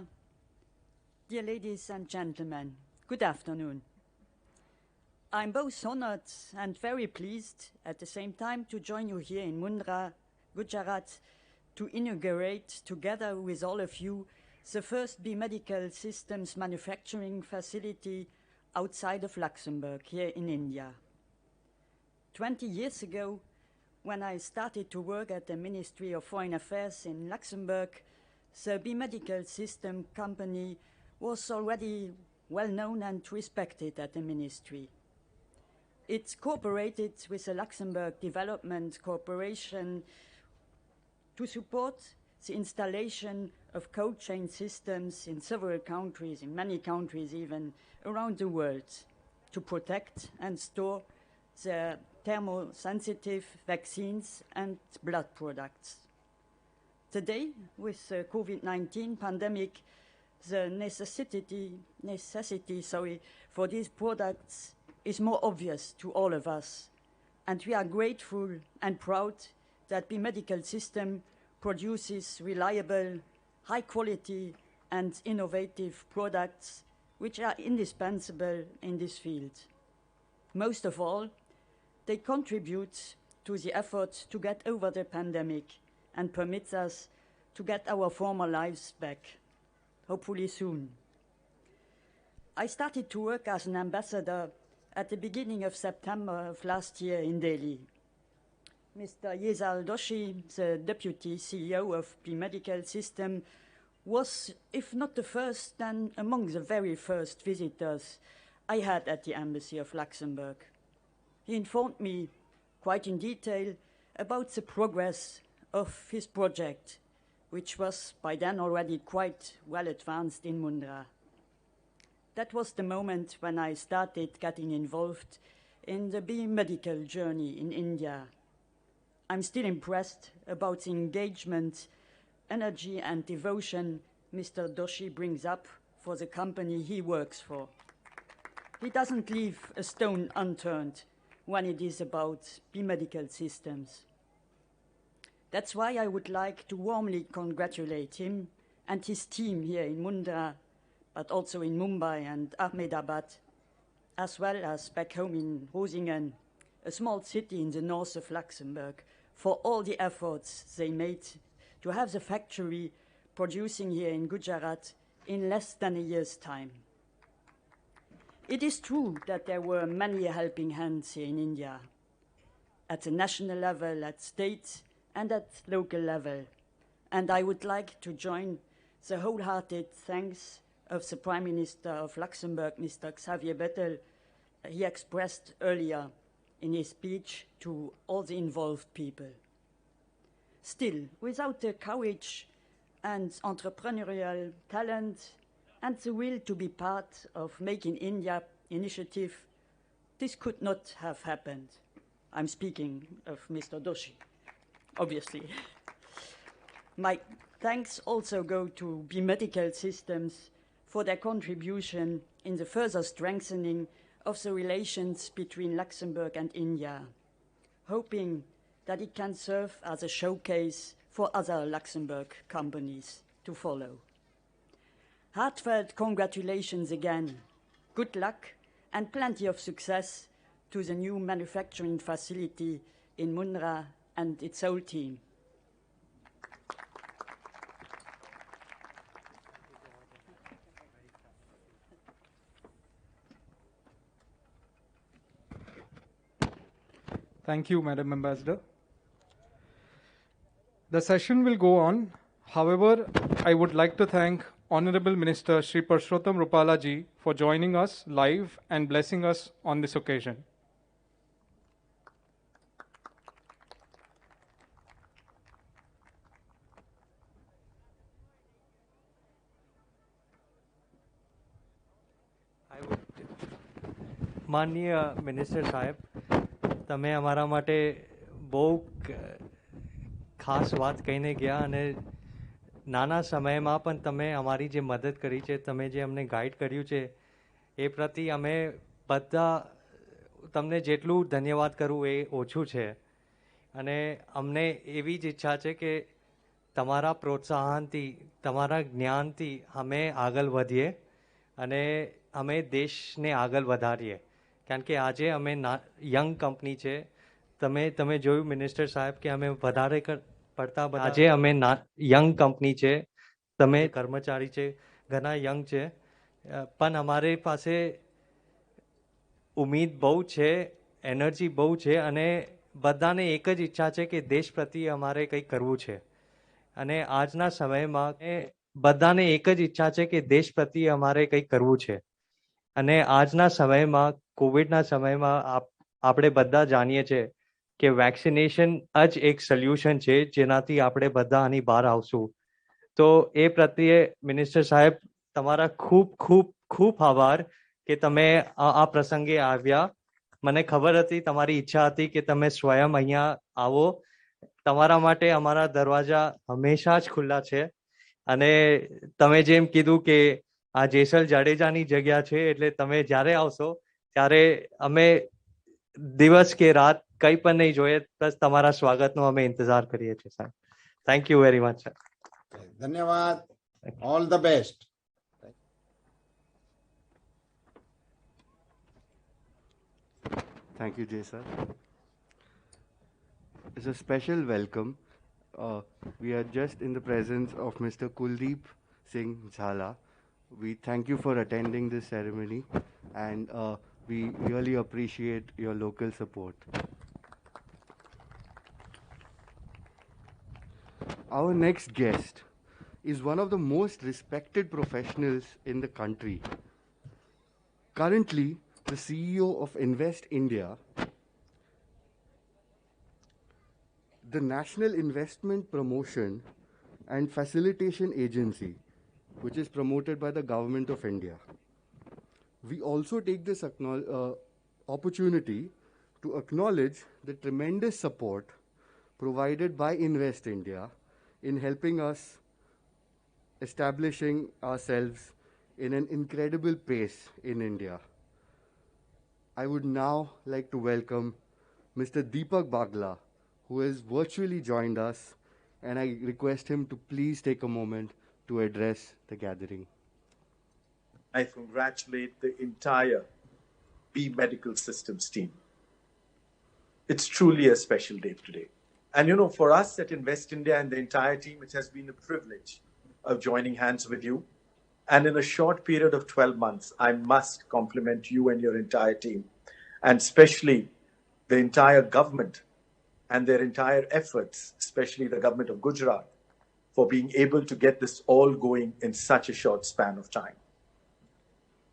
dear ladies and gentlemen, Good afternoon. I'm both honored and very pleased at the same time to join you here in Mundra, Gujarat, to inaugurate together with all of you the first biomedical systems manufacturing facility outside of Luxembourg here in India. 20 years ago, when I started to work at the Ministry of Foreign Affairs in Luxembourg, the biomedical system company was already well known and respected at the ministry. It cooperated with the Luxembourg Development Corporation to support the installation of cold chain systems in several countries, in many countries even, around the world, to protect and store the thermosensitive vaccines and blood products. Today, with the COVID-19 pandemic, the necessity for these products is more obvious to all of us, and we are grateful and proud that biomedical system produces reliable, high quality and innovative products which are indispensable in this field. Most of all, they contribute to the effort to get over the pandemic and permits us to get our former lives back, hopefully soon. I started to work as an ambassador at the beginning of September of last year in Delhi. Mr. Yesal Doshi, the Deputy CEO of biomedical system, was, if not the first, then among the very first visitors I had at the Embassy of Luxembourg. He informed me quite in detail about the progress of his project, which was by then already quite well advanced in Mundra. That was the moment when I started getting involved in the biomedical journey in India. I'm still impressed about the engagement, energy and devotion Mr. Doshi brings up for the company he works for. He doesn't leave a stone unturned when it is about biomedical systems. That's why I would like to warmly congratulate him and his team here in Mundra, but also in Mumbai and Ahmedabad, as well as back home in Rosingen, a small city in the north of Luxembourg, for all the efforts they made to have the factory producing here in Gujarat in less than a year's time. It is true that there were many helping hands here in India, at the national level, at state and at local level, and I would like to join the wholehearted thanks of the Prime Minister of Luxembourg, Mr. Xavier Bettel, he expressed earlier in his speech to all the involved people. Still, without the courage and entrepreneurial talent and the will to be part of Make in India initiative, this could not have happened. I'm speaking of Mr. Doshi, obviously. My thanks also go to biomedical systems for their contribution in the further strengthening of the relations between Luxembourg and India, hoping that it can serve as a showcase for other Luxembourg companies to follow. Heartfelt congratulations again, good luck and plenty of success to the new manufacturing facility in Mundra and its whole team. Thank you, Madam Ambassador. The session will go on. However, I would like to thank Honorable Minister Shri Parshottam Rupala ji for joining us live and blessing us on this occasion. માનનીય minister સાહેબ, તમે અમારા માટે બહુ ખાસ વાત કહીને ગયા અને નાના સમયમાં પણ તમે અમારી જે મદદ કરી છે, તમે જે અમને ગાઈડ કર્યું છે, એ પ્રતિ અમે બધા તમને જેટલું ધન્યવાદ કરું એ ઓછું છે. અને અમને એવી જ ઈચ્છા છે કે તમારા પ્રોત્સાહનથી, તમારા જ્ઞાનથી અમે આગળ વધીએ અને અમે દેશને આગળ વધારીએ. કારણ કે આજે અમે યંગ કંપની છે. તમે જોયું મિનિસ્ટર સાહેબ કે અમે વધારે પડતા આજે અમે યંગ કંપની છે. તમે કર્મચારી છે ઘણા યંગ છે, પણ અમારી પાસે ઉમ્મીદ બહુ છે, એનર્જી બહુ છે, અને બધાને એક જ ઈચ્છા છે કે દેશ પ્રત્યે અમારે કંઈક કરવું છે. અને આજના સમયમાં બધાને એક જ ઈચ્છા છે કે દેશ પ્રત્યે અમારે કંઈક કરવું છે. અને આજના સમયમાં કોવિડના સમયમાં આપણે બધા જાણીએ છીએ કે વેક્સિનેશન જ એક સોલ્યુશન છે જેનાથી આપણે બધા આની બહાર આવશું. તો એ પ્રત્યે મિનિસ્ટર સાહેબ તમારા ખૂબ ખૂબ ખૂબ આભાર કે તમે આ પ્રસંગે આવ્યા. મને ખબર હતી તમારી ઈચ્છા હતી કે તમે સ્વયં અહીંયા આવો. તમારા માટે અમારા દરવાજા હંમેશા જ ખુલ્લા છે. અને તમે જેમ કીધું કે આ જેસલ જાડેજાની જગ્યા છે, એટલે તમે જ્યારે આવશો ત્યારે અમે દિવસ કે રાત કંઈ પણ નહીં જોઈએ, બસ તમારા સ્વાગતનો અમે ઇંતજાર કરીએ છીએ સાહેબ. Thank you very much sir. ધન્યવાદ. All the best. Thank you, Jay sir. It's a special welcome. We are just in the presence of Mr. Kuldeep Singh Jhala. We thank you for attending this ceremony, and we really appreciate your local support. Our next guest is one of the most respected professionals in the country. Currently, the CEO of Invest India, the National Investment Promotion and Facilitation Agency, which is promoted by the Government of India. We also take this opportunity to acknowledge the tremendous support provided by Invest India in helping us establishing ourselves in an incredible pace in India. I would now like to welcome Mr. Deepak Bagla, who has virtually joined us, and I request him to please take a moment to address the gathering. I congratulate the entire B Medical Systems team. It's truly a special day today. And you know, for us at Invest India and the entire team, it has been a privilege of joining hands with you. And in a short period of 12 months, I must compliment you and your entire team, and especially the entire government and their entire efforts, especially the government of Gujarat, for being able to get this all going in such a short span of time.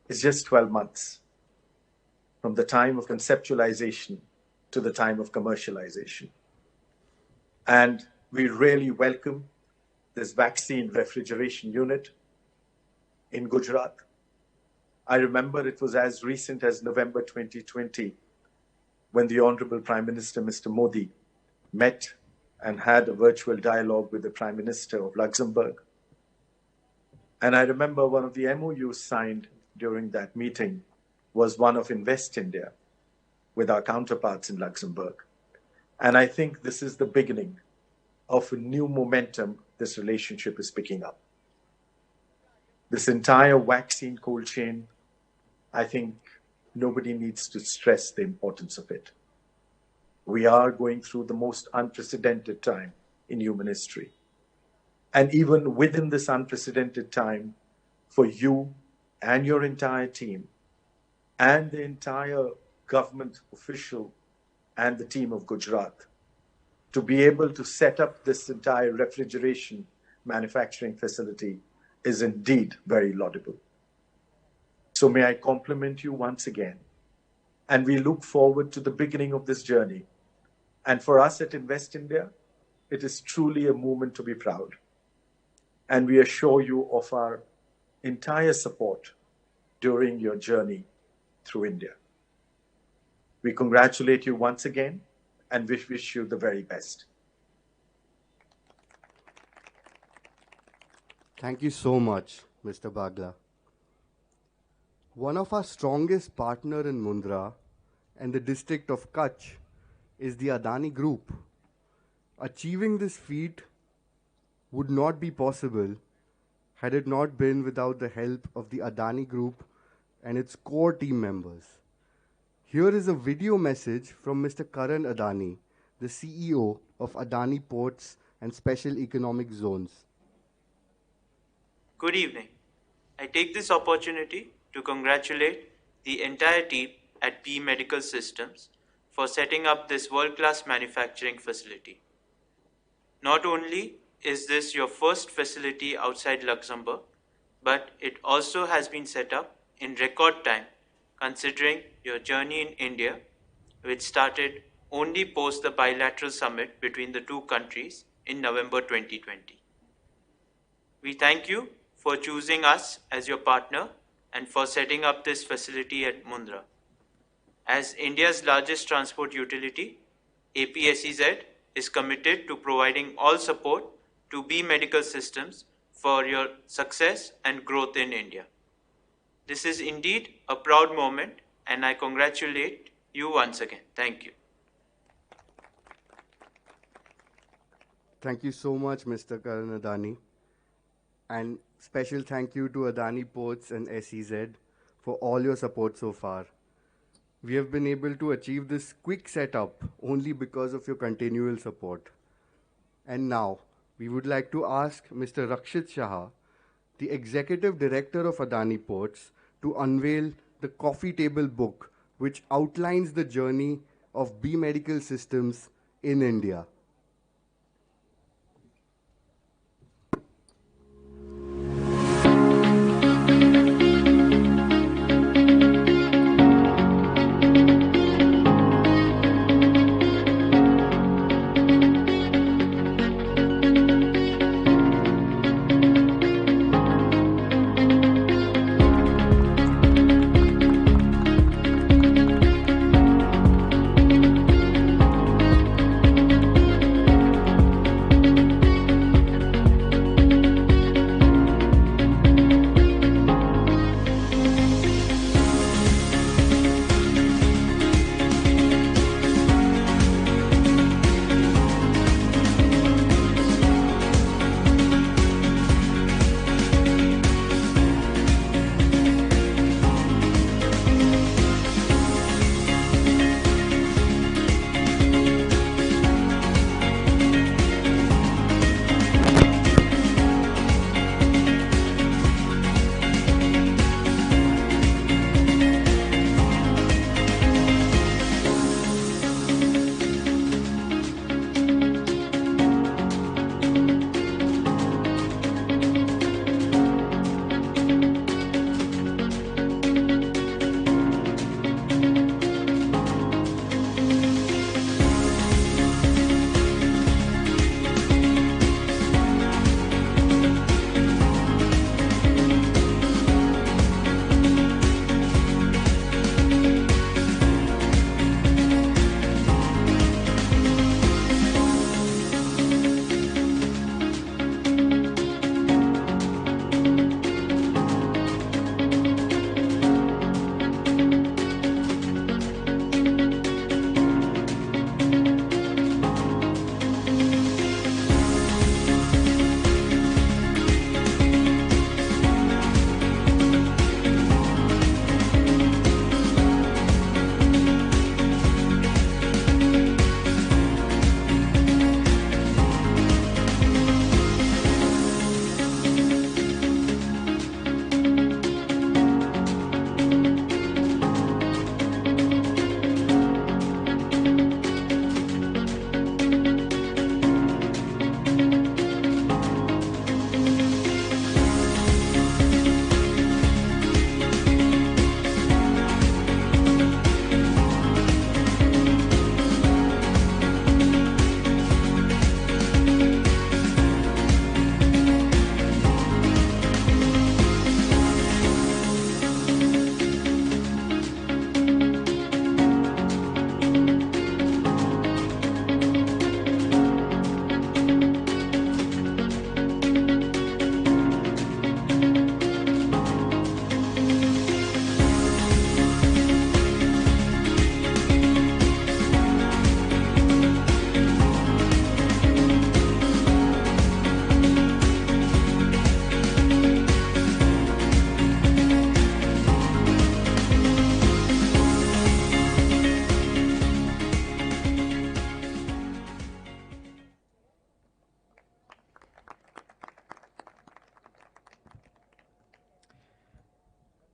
It's just 12 months from the time of conceptualization to the time of commercialization. And we really welcome this vaccine refrigeration unit in Gujarat. I remember it was as recent as November 2020 when the Honorable Prime Minister, Mr. Modi, met and had a virtual dialogue with the Prime Minister of Luxembourg. And I remember one of the MOUs signed during that meeting was one of Invest India with our counterparts in Luxembourg. And I think this is the beginning of a new momentum this relationship is picking up. This entire vaccine cold chain, I think nobody needs to stress the importance of it. We are going through the most unprecedented time in human history. And even within this unprecedented time, for you and your entire team and the entire government official and the team of Gujarat to be able to set up this entire refrigeration manufacturing facility is indeed very laudable. So may I compliment you once again. And we look forward to the beginning of this journey. And for us at Invest India, it is truly a moment to be proud. And we assure you of our entire support during your journey through India. We congratulate you once again and wish you the very best. Thank you so much, Mr. Bagla. One of our strongest partners in Mundra and the district of Kutch is the Adani Group. Achieving this feat would not be possible had it not been without the help of the Adani Group and its core team members. Here is a video message from Mr. Karan Adani, the CEO of Adani Ports and Special Economic Zones. Good evening. I take this opportunity to congratulate the entire team at B Medical Systems for setting up this world-class manufacturing facility. Not only is this your first facility outside Luxembourg, but it also has been set up in record time considering your journey in India, which started only post the bilateral summit between the two countries in November 2020. We thank you for choosing us as your partner and for setting up this facility at Mundra. As India's largest transport utility, APSEZ is committed to providing all support to B Medical Systems for your success and growth in India. This is indeed a proud moment, and I congratulate you once again. Thank you. Thank you so much, Mr. Karan Adani. And special thank you to Adani Ports and SEZ for all your support so far. We have been able to achieve this quick setup only because of your continual support. And now, we would like to ask Mr. Rakshit Shah, the Executive Director of Adani Ports, to unveil the coffee table book which outlines the journey of B Medical Systems in India.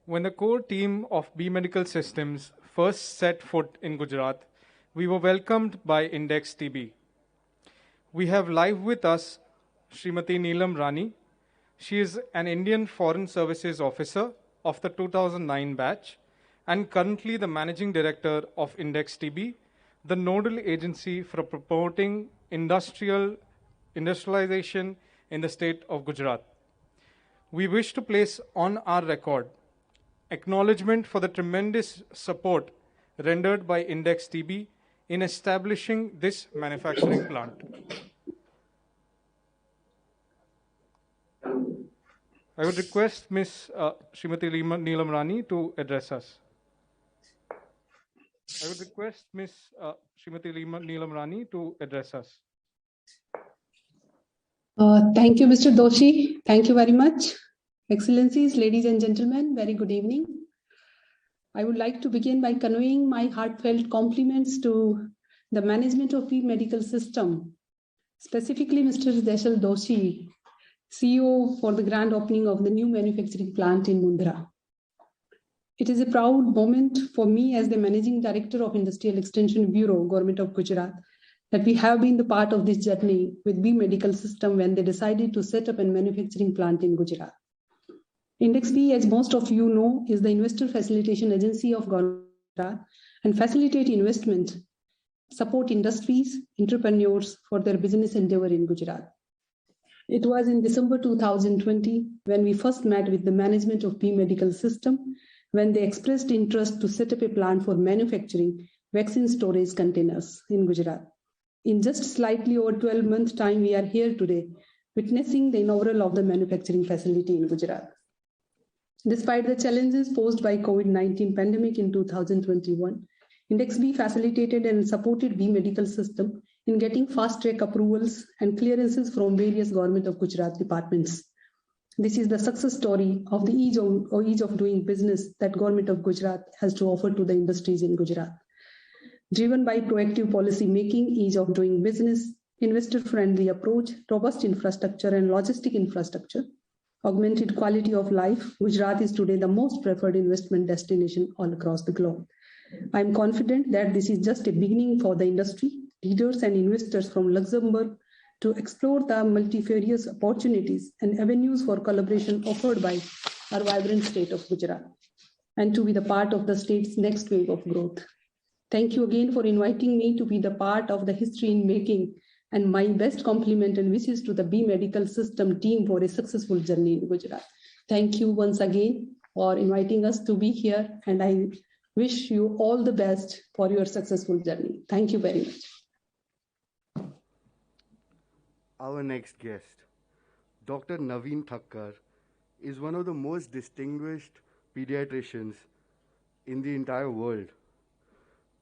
When the core team of B Medical Systems first set foot in Gujarat, we were welcomed by Index TB. We have live with us Srimati Neelam Rani. She is an Indian Foreign Services Officer of the 2009 batch and currently the Managing Director of Index TB, the nodal agency for promoting industrialization in the state of Gujarat. We wish to place on our record acknowledgement for the tremendous support rendered by Index TB in establishing this manufacturing plant. I would request Ms. Srimati Neelam Rani to address us. I would request Ms. Srimati Neelam Rani to address us. Thank you, Mr. Doshi. Thank you very much. Excellencies, ladies and gentlemen, very good evening. I would like to begin by conveying my heartfelt compliments to the management of the medical system, specifically Mr. Jaisal Doshi, CEO, for the grand opening of the new manufacturing plant in Mundra. It is a proud moment for me as the Managing Director of Industrial Extension Bureau, Government of Gujarat, that we have been the part of this journey with B Medical System when they decided to set up a manufacturing plant in Gujarat. Index B, as most of you know, is the investor facilitation agency of Gujarat and facilitate investment, support industries, entrepreneurs for their business endeavor in Gujarat. It was in December 2020 when we first met with the management of B Medical System when they expressed interest to set up a plant for manufacturing vaccine storage containers in Gujarat. In just slightly over 12-month time, we are here today, witnessing the inaugural of the manufacturing facility in Gujarat. Despite the challenges posed by COVID-19 pandemic in 2021, Index B facilitated and supported B Medical System in getting fast-track approvals and clearances from various Government of Gujarat departments. This is the success story of the ease of doing business that Government of Gujarat has to offer to the industries in Gujarat. Driven by proactive policy making, ease of doing business, investor-friendly approach, robust infrastructure and logistic infrastructure, augmented quality of life, Gujarat is today the most preferred investment destination all across the globe. I am confident that this is just a beginning for the industry, leaders and investors from Luxembourg to explore the multifarious opportunities and avenues for collaboration offered by our vibrant state of Gujarat and to be the part of the state's next wave of growth. Thank you again for inviting me to be the part of the history in making, and my best compliment and wishes to the B Medical System team for a successful journey in Gujarat. Thank you once again for inviting us to be here, and I wish you all the best for your successful journey. Thank you very much. Our next guest, Dr. Naveen Thakkar, is one of the most distinguished pediatricians in the entire world.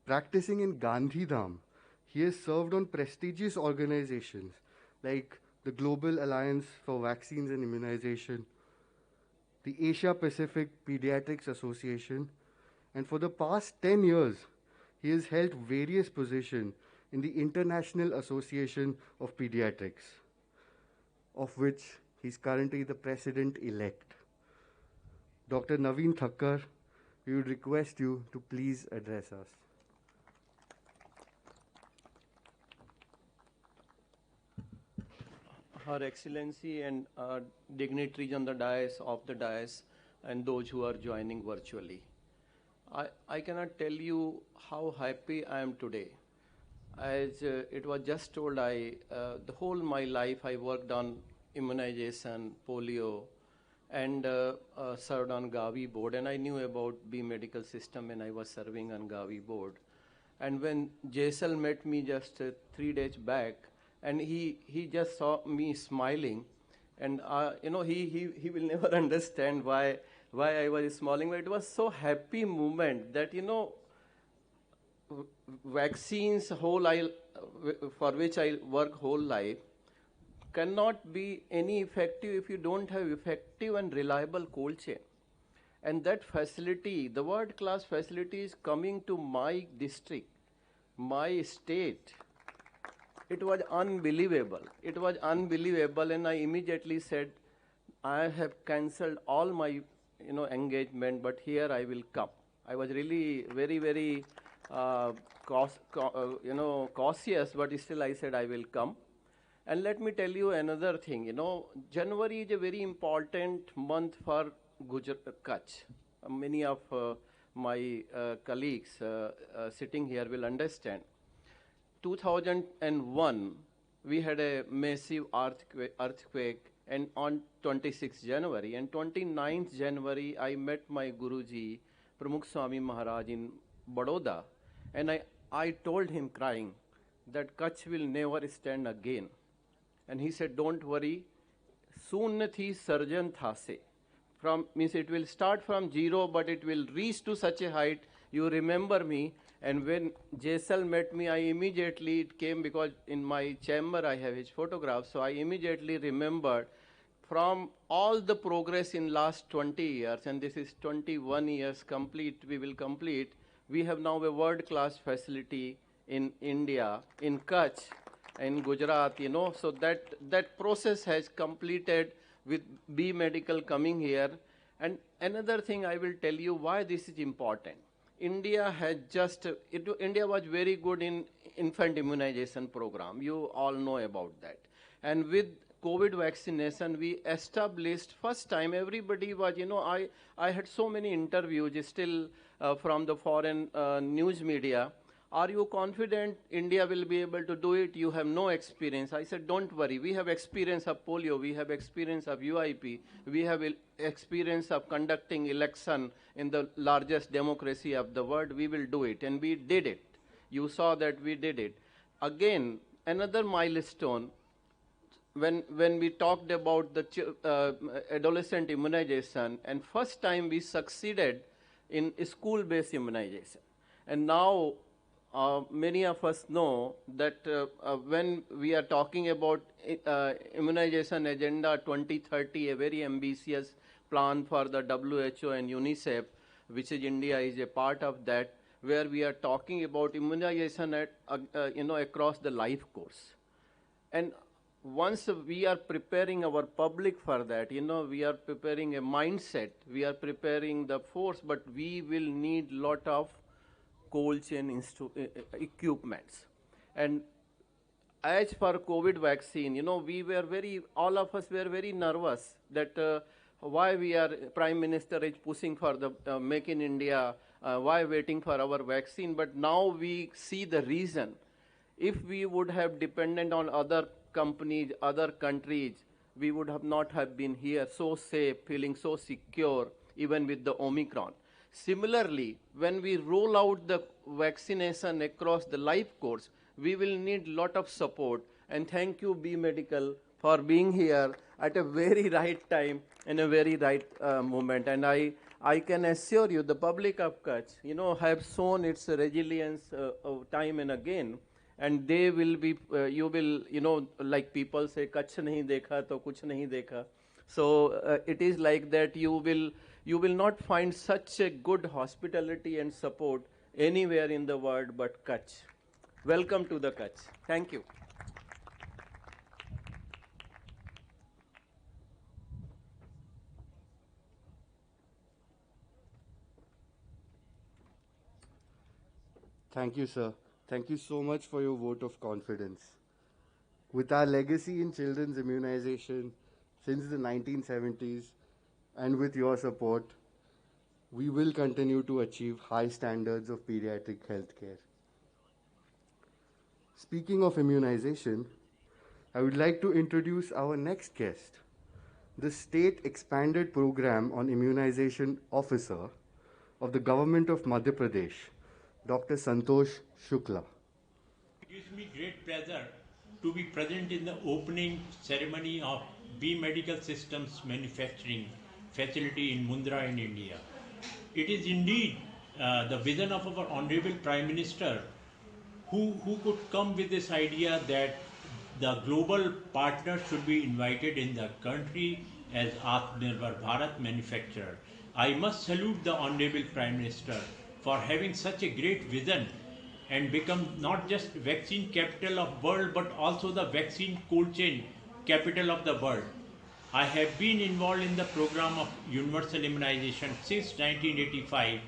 Practicing in Gandhidham, he has served on prestigious organizations like the Global Alliance for Vaccines and Immunization, the Asia Pacific Pediatrics Association, and for the past 10 years, he has held various positions in the International Association of Pediatrics, of which he's currently the president-elect. Dr. Naveen Thakkar, we would request you to please address us. Her Excellency and dignitaries on the dais and those who are joining virtually. I cannot tell you how happy I am today. As it was just told, the whole my life I worked on immunization, polio, and served on Gavi board, and I knew about B Medical System when I was serving on Gavi board. And when Jaisal met me just 3 days back, and he just saw me smiling, and he will never understand why I was smiling, but it was so happy moment that vaccines for which I work whole life cannot be any effective if you don't have effective and reliable cold chain. And that facility, the world-class facility, is coming to my district, my state. It was unbelievable. It was unbelievable, and I immediately said, I have cancelled all my engagement, but here I will come. I was really very cautious, but still I said I will come. And let me tell you another thing. January is a very important month for Kutch. Many of my colleagues sitting here will understand. 2001, we had a massive earthquake, and on 26th January and 29th January, I met my Guruji, Pramukh Swami Maharaj in Baroda, and I told him crying that Kutch will never stand again. And he said, don't worry, soon thi surgeon thase. Means it will start from zero, but it will reach to such a height. You remember me. And when Jaisal met me, I immediately, it came because in my chamber I have his photograph, so I immediately remembered from all the progress in last 20 years, and this is 21 years complete, we will complete, we have now a world-class facility in India, in Kutch, in Gujarat, so that process has completed with B Medical coming here. And another thing I will tell you why this is important. India was very good in infant immunization program. You all know about that. And with COVID vaccination, we established first time everybody was, I had so many interviews still from the foreign news media. Are you confident India will be able to do it? You have no experience. I said, don't worry. We have experience of polio. We have experience of UIP. We have experience of conducting election in the largest democracy of the world. We will do it. And we did it. You saw that we did it. Again, another milestone, when we talked about the adolescent immunization, and first time we succeeded in school-based immunization. And now, many of us know that when we are talking about immunization agenda 2030, a very ambitious plan for the WHO and UNICEF, which is India is a part of that, where we are talking about immunization at, across the life course. And once we are preparing our public for that, we are preparing a mindset, we are preparing the force, but we will need lot of cold chain equipments. And as for COVID vaccine, all of us were very nervous that why Prime Minister is pushing for the Make in India, why waiting for our vaccine, but now we see the reason. If we would have depended on other companies, other countries, we would have not have been here so safe, feeling so secure, even with the Omicron. Similarly, when we roll out the vaccination across the life course, we will need lot of support. And thank you, B Medical, for being here at a very right time and a very right moment. And I can assure you, the public of Kutch, have shown its resilience of time and again. And they will be, you will, like people say, Kutch nahi dekha to kuch nahi dekha. So it is like that you will not find such a good hospitality and support anywhere in the world but Kutch. Welcome to the Kutch. Thank you. Thank you, sir. Thank you so much for your vote of confidence. With our legacy in children's immunization since the 1970s, and with your support, we will continue to achieve high standards of pediatric healthcare. Speaking of immunization, I would like to introduce our next guest, the State Expanded Program on Immunization Officer of the Government of Madhya Pradesh, Dr. Santosh Shukla. It gives me great pleasure to be present in the opening ceremony of B Medical Systems Manufacturing Facility in Mundra in India. It is indeed the vision of our Honorable Prime Minister who could come with this idea that the global partners should be invited in the country as Atmanirbhar Bharat manufacturer. I must salute the Honorable Prime Minister for having such a great vision and become not just vaccine capital of world but also the vaccine cold chain capital of the world. I have been involved in the program of universal immunization since 1985,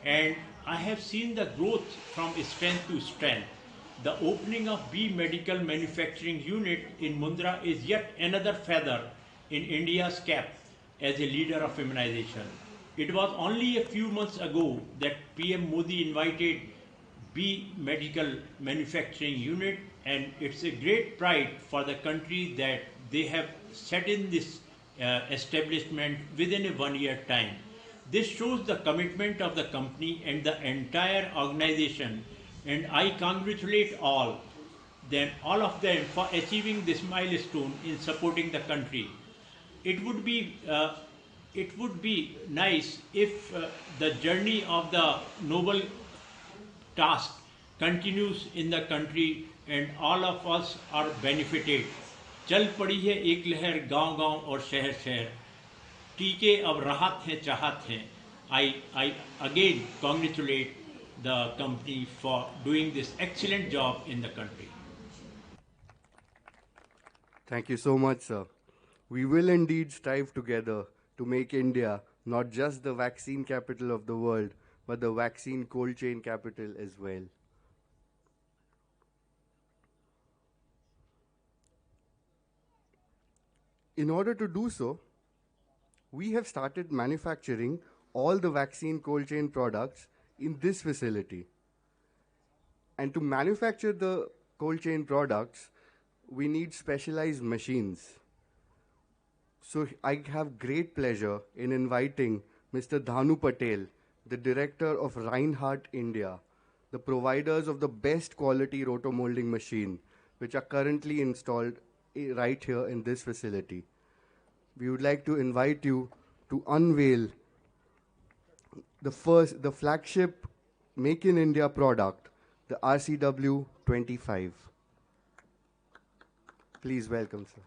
and I have seen the growth from strength to strength. The opening of B Medical Manufacturing Unit in Mundra is yet another feather in India's cap as a leader of immunization. It was only a few months ago that PM Modi invited B Medical Manufacturing Unit, and it's a great pride for the country that they have set in this establishment within a 1 year time. This shows the commitment of the company and the entire organization, and I congratulate all of them for achieving this milestone in supporting the country. It would be nice if the journey of the noble task continues in the country and all of us are benefited. चल पड़ी है एक लहर गांव गांव और शहर शहर, टीके अब राहत हैं चाहत हैं. I again congratulate the company for doing this excellent job in the country. Thank you so much, sir. We will indeed strive together to make India not just the vaccine capital of the world, but the vaccine cold chain capital as well. In order to do so, we have started manufacturing all the vaccine cold chain products in this facility. And to manufacture the cold chain products, we need specialized machines. So I have great pleasure in inviting Mr. Dhanu Patel, the director of Reinhardt India, the providers of the best quality rotomolding machine, which are currently installed right here in this facility. We would like to invite you to unveil the flagship Make in India product, the RCW 25. Please welcome, sir.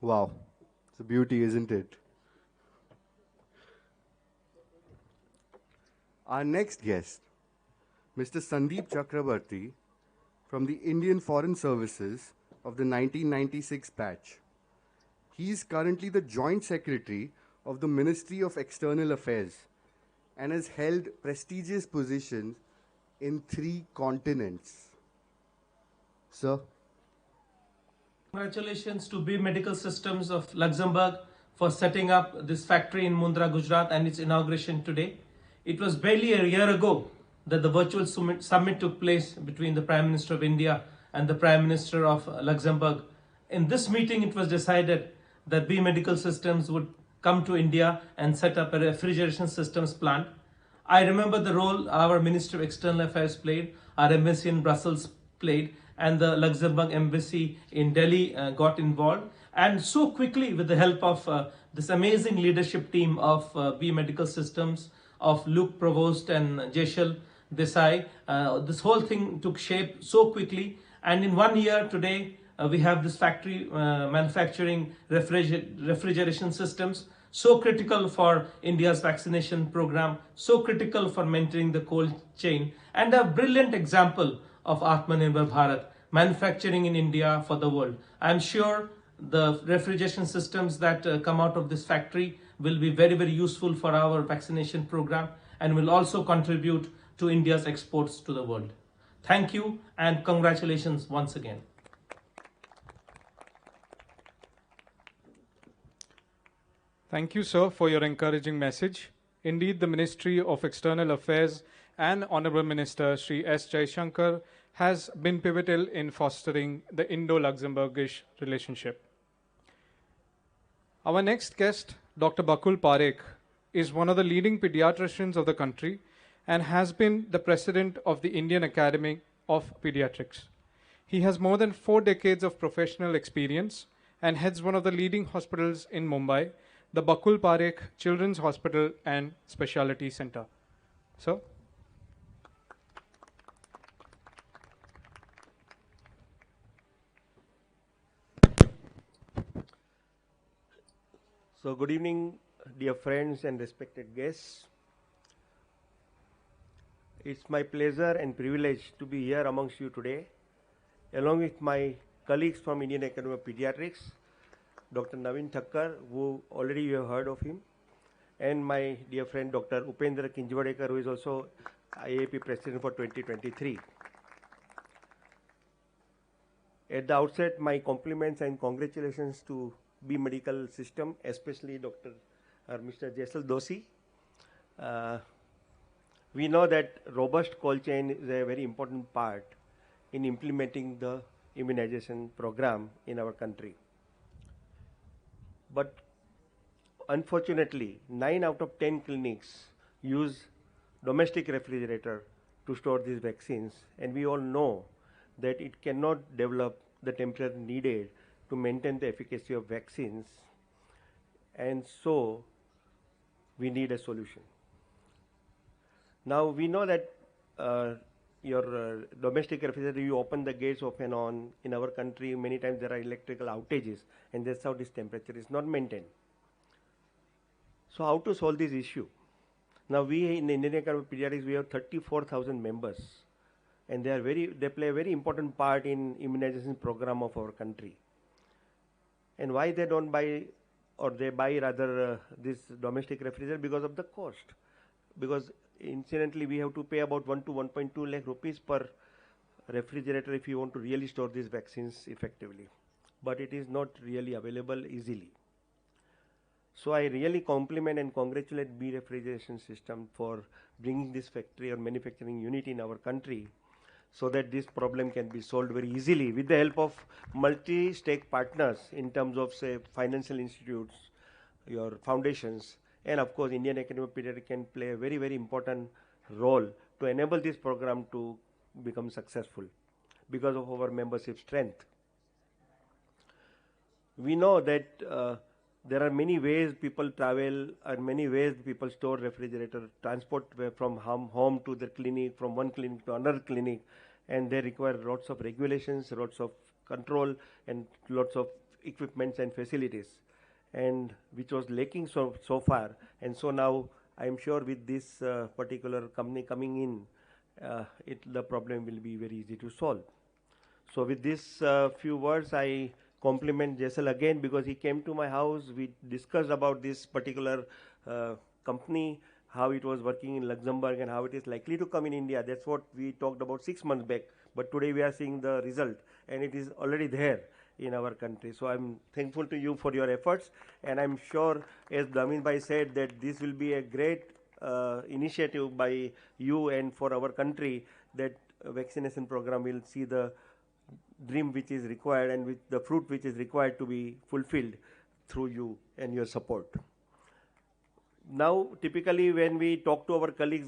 Wow, it's a beauty, isn't it? Our next guest, Mr. Sandeep Chakrabarti, from the Indian Foreign Services of the 1996 batch. He is currently the Joint Secretary of the Ministry of External Affairs and has held prestigious positions in 3 continents. Sir. Congratulations to B Medical Systems of Luxembourg for setting up this factory in Mundra, Gujarat, and its inauguration today. It was barely a year ago that the virtual summit took place between the Prime Minister of India and the Prime Minister of Luxembourg. In this meeting, it was decided that B Medical Systems would come to India and set up a refrigeration systems plant. I remember the role our Minister of External Affairs played, our embassy in Brussels played, and the Luxembourg embassy in Delhi got involved. And so quickly, with the help of this amazing leadership team of B Medical Systems, of Luc Provost and Jeshal Desai, this whole thing took shape so quickly. And in 1 year today, we have this factory manufacturing refrigeration systems, so critical for India's vaccination program, so critical for maintaining the cold chain, and a brilliant example of Atmanirbhar Bharat, manufacturing in India for the world. I'm sure the refrigeration systems that come out of this factory will be very, very useful for our vaccination program and will also contribute to India's exports to the world. Thank you and congratulations once again. Thank you, sir, for your encouraging message. Indeed, the Ministry of External Affairs and Honorable Minister Sri S. Jaishankar has been pivotal in fostering the Indo-Luxembourgish relationship. Our next guest, Dr. Bakul Parekh, is one of the leading pediatricians of the country and has been the president of the Indian Academy of Pediatrics. He has more than 4 decades of professional experience and heads one of the leading hospitals in Mumbai, the Bakul Parekh Children's Hospital and Specialty Center. Sir? So good evening, dear friends and respected guests. It's my pleasure and privilege to be here amongst you today, along with my colleagues from Indian Academy of Pediatrics, Dr. Naveen Thakkar, who already you have heard of him, and my dear friend Dr. Upendra Kinjwadekar, who is also IAP President for 2023. At the outset, my compliments and congratulations to B Medical System, especially Mr. Jaisal Doshi. We know that robust cold chain is a very important part in implementing the immunization program in our country. But unfortunately, 9 out of 10 clinics use domestic refrigerator to store these vaccines, and we all know that it cannot develop the temperature needed to maintain the efficacy of vaccines, and so we need a solution. Now we know that your domestic refrigerator, you open the gates off and on. In our country, many times there are electrical outages, and that's how this temperature is not maintained. So how to solve this issue? Now we in Indian Academy of Pediatrics, we have 34,000 members, and they play a very important part in immunization program of our country. And why they don't buy, or they buy rather this domestic refrigerator? Because of the cost. Because incidentally we have to pay about 1 to 1.2 lakh rupees per refrigerator if you want to really store these vaccines effectively. But it is not really available easily. So I really compliment and congratulate B Refrigeration System for bringing this factory or manufacturing unit in our country, so that this problem can be solved very easily with the help of multi-stake partners in terms of, say, financial institutes, your foundations, and of course Indian Academy of Pediatrics can play a very, very important role to enable this program to become successful because of our membership strength. We know that there are many ways people travel and many ways people store refrigerator, transport from home to the clinic, from one clinic to another clinic, and they require lots of regulations, lots of control, and lots of equipments and facilities, and which was lacking so far. And so now I am sure with this particular company coming in, the problem will be very easy to solve. So with this few words, I compliment Jaisal again, because he came to my house. We discussed about this particular company, how it was working in Luxembourg and how it is likely to come in India. That's what we talked about 6 months back. But today we are seeing the result, and it is already there in our country. So I'm thankful to you for your efforts, and I'm sure, as Damin Bhai said, that this will be a great initiative by you and for our country, that vaccination program will see the dream which is required and with the fruit which is required to be fulfilled through you and your support. Now, typically when we talk to our colleagues,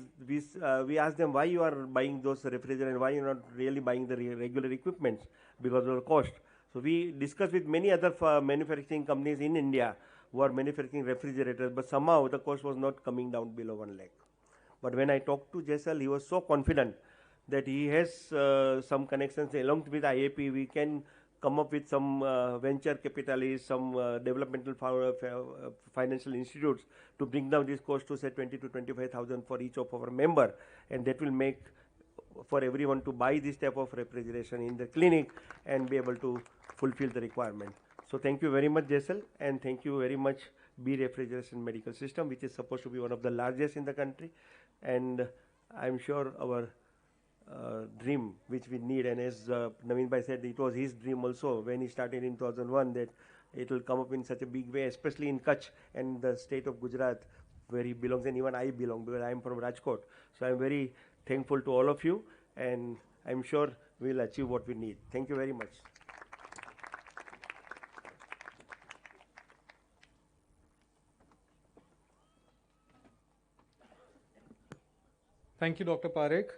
we ask them why you are buying those refrigerators and why you are not really buying the regular equipment, because of the cost. So we discuss with many other manufacturing companies in India who are manufacturing refrigerators, but somehow the cost was not coming down below 1 lakh. But when I talked to Jaisal, he was so confident that he has some connections along with IAP. We can come up with some venture capitalists, some developmental financial institutes to bring down this cost to say 20 to 25,000 for each of our member, and that will make for everyone to buy this type of refrigeration in the clinic and be able to fulfill the requirement. So thank you very much, Jaisal, and thank you very much, B Refrigeration Medical System, which is supposed to be one of the largest in the country. And I'm sure our dream which we need, and as Naveen Bhai said, it was his dream also when he started in 2001, that it will come up in such a big way, especially in Kutch and the state of Gujarat, where he belongs, and even I belong because I am from Rajkot. So I'm very thankful to all of you, and I'm sure we'll achieve what we need. Thank you very much. Thank you, Dr. Parekh,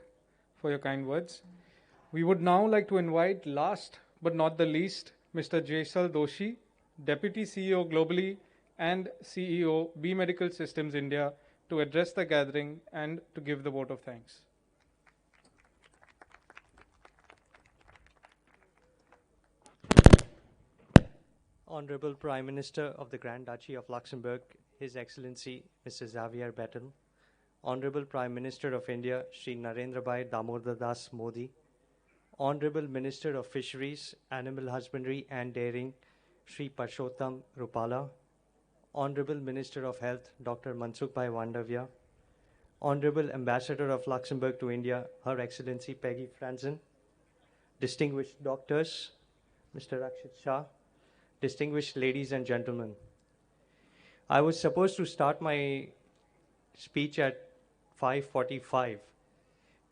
for your kind words. We would now like to invite, last but not the least, Mr. Jaisal Doshi, Deputy CEO globally and CEO B Medical Systems India, to address the gathering and to give the vote of thanks. Honorable Prime Minister of the Grand Duchy of Luxembourg, His Excellency Mr. Xavier Bettel, Honorable Prime Minister of India, Shri Narendra Bhai Damodar Das Modi, Honorable Minister of Fisheries, Animal Husbandry and Dairying, Shri Parshottam Rupala, Honorable Minister of Health, Dr. Mansukh Bhai Vandavia, Honorable Ambassador of Luxembourg to India, Her Excellency Peggy Franzen, distinguished doctors, Mr. Rakshit Shah, distinguished ladies and gentlemen. I was supposed to start my speech at 5:45,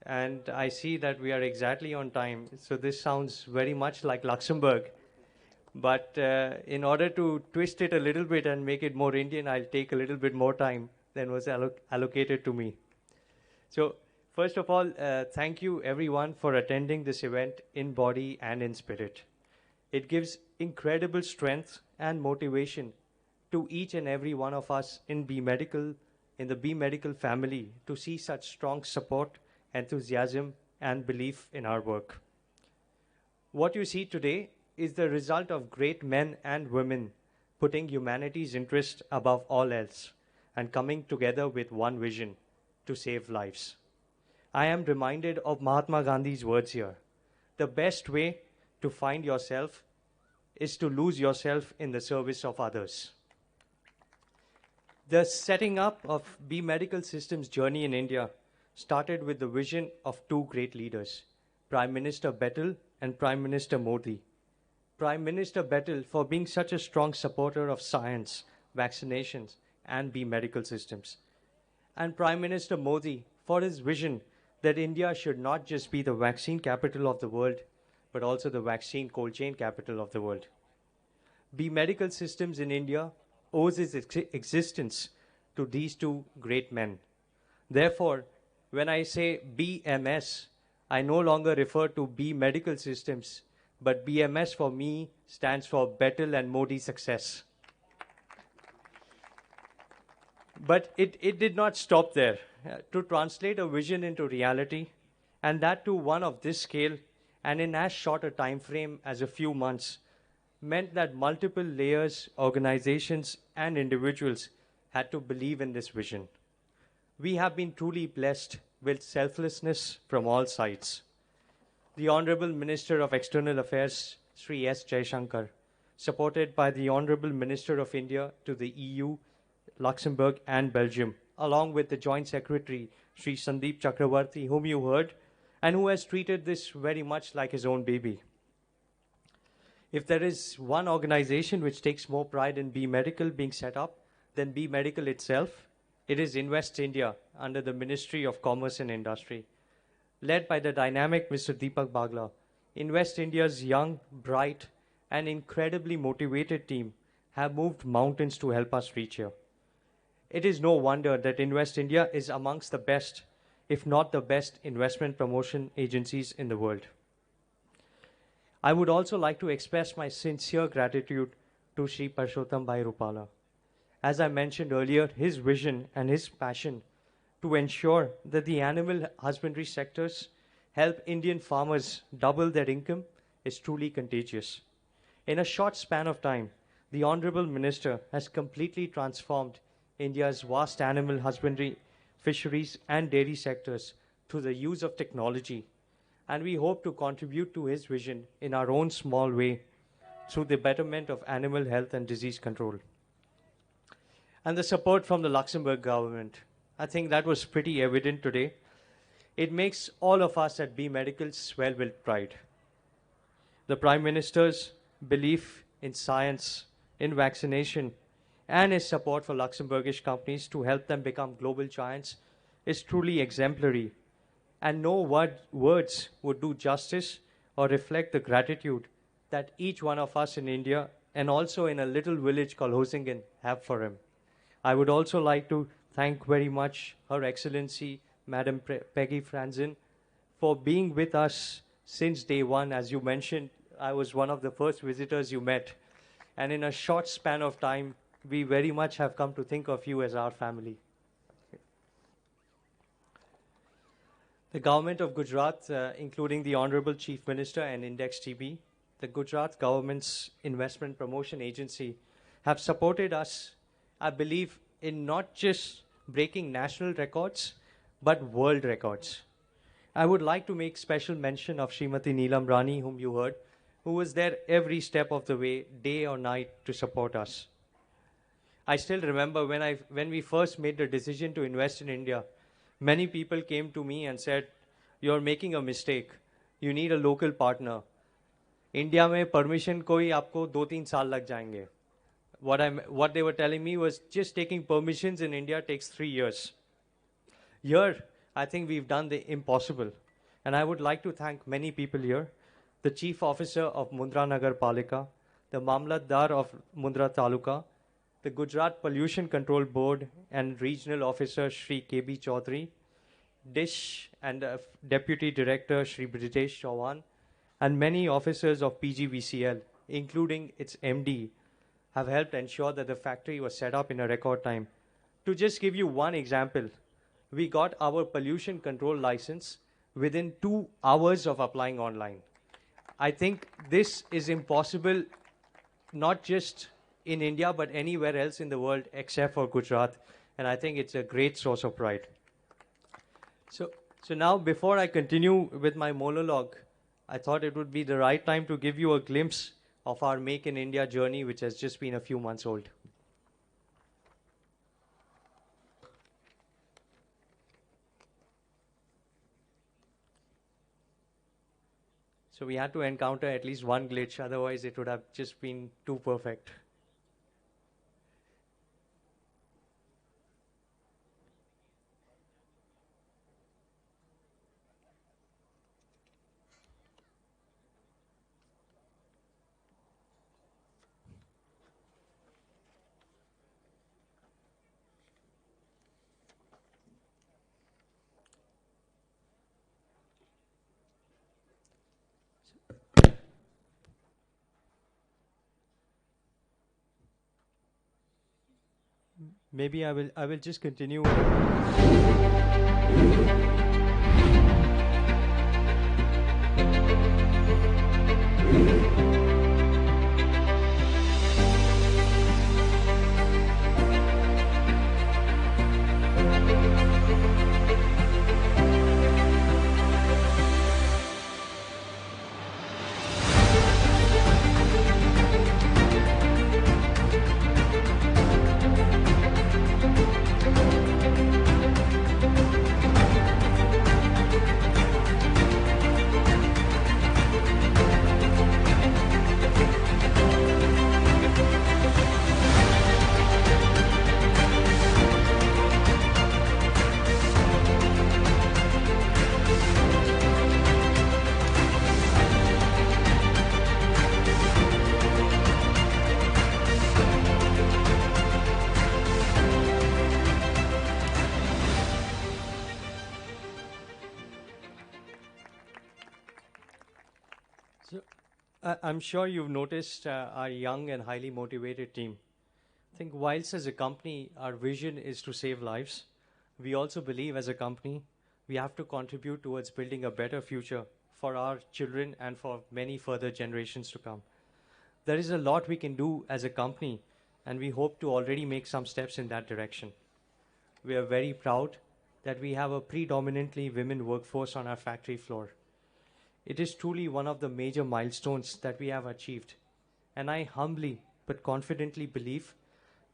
and I see that we are exactly on time. So this sounds very much like Luxembourg. But in order to twist it a little bit and make it more Indian, I'll take a little bit more time than was allocated to me. So first of all, thank you everyone for attending this event in body and in spirit. It gives incredible strength and motivation to each and every one of us in the B Medical family to see such strong support, enthusiasm, and belief in our work. What you see today is the result of great men and women putting humanity's interest above all else and coming together with one vision to save lives. I am reminded of Mahatma Gandhi's words here. The best way to find yourself is to lose yourself in the service of others. The setting up of B Medical Systems journey in India started with the vision of two great leaders, Prime Minister Bettel and Prime Minister Modi. Prime Minister Bettel for being such a strong supporter of science, vaccinations, and B Medical Systems. And Prime Minister Modi for his vision that India should not just be the vaccine capital of the world, but also the vaccine cold chain capital of the world. B Medical Systems in India owes its existence to these two great men. Therefore, when I say BMS, I no longer refer to B Medical Systems, but BMS for me stands for Bettel and Modi success. But it did not stop there. To translate a vision into reality, and that too one of this scale, and in as short a time frame as a few months, meant that multiple layers, organizations, and individuals had to believe in this vision. We have been truly blessed with selflessness from all sides. The Honorable Minister of External Affairs, Sri S. Jaishankar, supported by the Honorable Minister of India to the EU, Luxembourg, and Belgium, along with the Joint Secretary, Sri Sandeep Chakravarti, whom you heard, and who has treated this very much like his own baby. If there is one organization which takes more pride in B Medical being set up than B Medical itself, it is Invest India under the Ministry of Commerce and Industry. Led by the dynamic Mr. Deepak Bagla, Invest India's young, bright, and incredibly motivated team have moved mountains to help us reach here. It is no wonder that Invest India is amongst the best, if not the best, investment promotion agencies in the world. I would also like to express my sincere gratitude to Shri Parshottam Bhai Rupala. As I mentioned earlier, his vision and his passion to ensure that the animal husbandry sectors help Indian farmers double their income is truly contagious. In a short span of time, the Honorable Minister has completely transformed India's vast animal husbandry, fisheries, and dairy sectors through the use of technology. And we hope to contribute to his vision in our own small way through the betterment of animal health and disease control. And the support from the Luxembourg government, I think that was pretty evident today. It makes all of us at B Medical swell with pride. The Prime Minister's belief in science, in vaccination, and his support for Luxembourgish companies to help them become global giants is truly exemplary. And no words would do justice or reflect the gratitude that each one of us in India and also in a little village called Hosingen have for him. I would also like to thank very much Her Excellency, Madam Peggy Franzen, for being with us since day one. As you mentioned, I was one of the first visitors you met. And in a short span of time, we very much have come to think of you as our family. The government of Gujarat, including the Honorable Chief Minister and Index TB, the Gujarat government's investment promotion agency, have supported us, I believe, in not just breaking national records, but world records. I would like to make special mention of Srimati Neelam Rani, whom you heard, who was there every step of the way, day or night, to support us. I still remember when we first made the decision to invest in India, many people came to me and said, "You're making a mistake. You need a local partner. India में permission कोई आपको 2-3 साल लग जाएंगे." What they were telling me was just taking permissions in India takes 3 years. Here, I think we've done the impossible. And I would like to thank many people here. The Chief Officer of Mundra Nagar Palika, the Mamlatdar of Mundra Taluka, the Gujarat Pollution Control Board and Regional Officer Shri K.B. Chaudhary, DISH and Deputy Director Shri Britesh Chauhan, and many officers of PGVCL, including its MD, have helped ensure that the factory was set up in a record time. To just give you one example, we got our pollution control license within 2 hours of applying online. I think this is impossible not just in India, but anywhere else in the world except for Gujarat. And I think it's a great source of pride. So now, before I continue with my monologue, I thought it would be the right time to give you a glimpse of our Make in India journey, which has just been a few months old. So we had to encounter at least one glitch, otherwise it would have just been too perfect. Maybe I will just continue. I'm sure you've noticed our young and highly motivated team. I think whilst as a company, our vision is to save lives, we also believe as a company, we have to contribute towards building a better future for our children and for many further generations to come. There is a lot we can do as a company, and we hope to already make some steps in that direction. We are very proud that we have a predominantly women workforce on our factory floor. It is truly one of the major milestones that we have achieved. And I humbly but confidently believe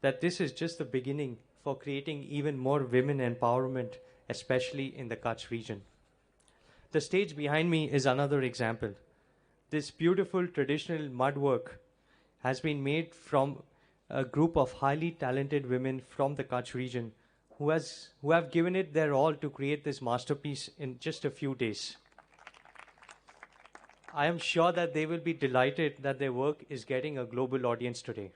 that this is just the beginning for creating even more women empowerment, especially in the Kutch region. The stage behind me is another example. This beautiful traditional mud work has been made from a group of highly talented women from the Kutch region who have given it their all to create this masterpiece in just a few days. I am sure that they will be delighted that their work is getting a global audience today.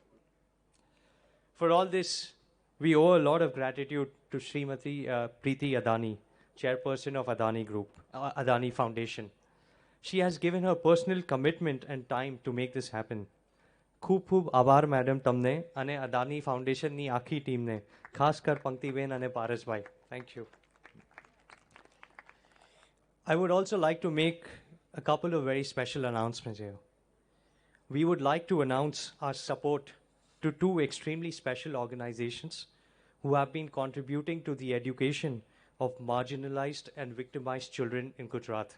For all this, we owe a lot of gratitude to Srimati Preeti Adani, chairperson of Adani Group, Adani Foundation. She has given her personal commitment and time to make this happen. ખૂબ ખૂબ આભાર madam તમને અને અદાની ફાઉન્ડેશનની આખી ટીમને, ખાસ કર પંક્તિબેન અને પારસભાઈ. Thank you. I would also like to make a couple of very special announcements here. We would like to announce our support to two extremely special organizations who have been contributing to the education of marginalized and victimized children in Gujarat.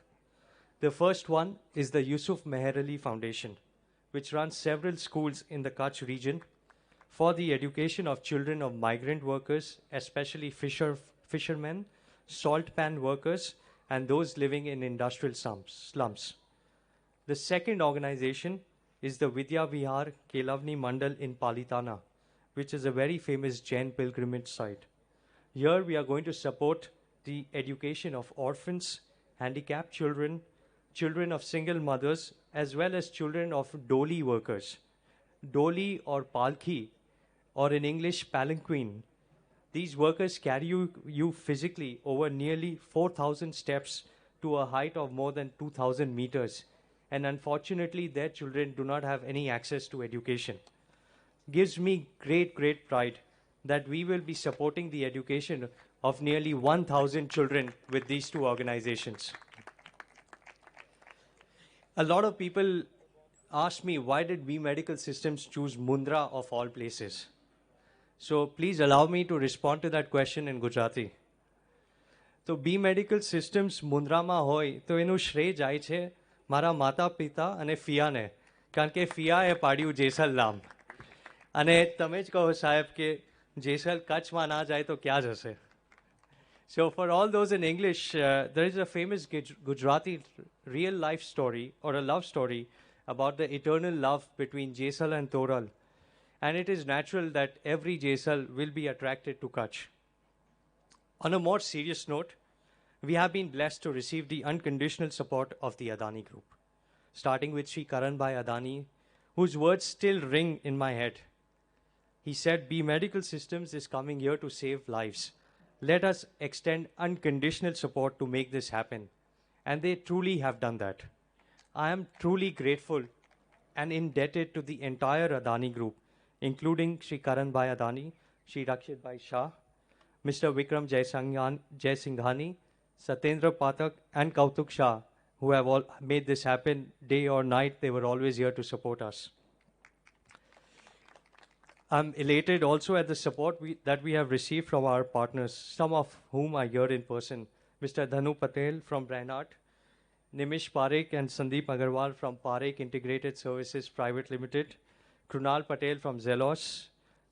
The first one is the Yusuf Meher Ali Foundation, which runs several schools in the Kutch region for the education of children of migrant workers, especially fishermen, salt pan workers, and those living in industrial slums. The second organization is the Vidya Vihar Kelavni Mandal in Palitana, which is a very famous Jain pilgrimage site. Here we are going to support the education of orphans, handicapped children, children of single mothers, as well as children of doli workers. Doli or palki, or in English palanquin. These workers carry you physically over nearly 4,000 steps to a height of more than 2,000 meters. And unfortunately, their children do not have any access to education. Gives me great, great pride that we will be supporting the education of nearly 1,000 children with these two organizations. A lot of people ask me, why did B Medical Systems choose Mundra of all places? So please allow me to respond to that question in Gujarati. So B Medical Systems મુન્દ્રામાં હોય તો એનું શ્રેય જાય છે મારા માતા પિતા અને ફિયાને, કારણ કે ફિયાએ પાડ્યું જેસલ નામ. અને તમે જ કહો સાહેબ કે જેસલ કચ્છમાં ના જાય તો ક્યાં જશે? So for all those in English, there is a famous Gujarati real life story or a love story about the eternal love between Jaisal and Toral. And it is natural that every Jaisal will be attracted to Kutch. On a more serious note, we have been blessed to receive the unconditional support of the Adani Group, starting with Sri Karanbhai Adani, whose words still ring in my head. He said, B Medical Systems is coming here to save lives. Let us extend unconditional support to make this happen. And they truly have done that. I am truly grateful and indebted to the entire Adani Group, including Sri Karanbhai Adani, Sri Rakshit Bhai Shah, Mr. Vikram Jaisinghani, Satendra Pathak, and Kautuk Shah, who have all made this happen day or night. They were always here to support us. I'm elated also at the support that we have received from our partners, some of whom are here in person. Mr. Dhanu Patel from Brainart, Nimish Parekh and Sandeep Agarwal from Parekh Integrated Services Private Limited, Krunal Patel from Zelos,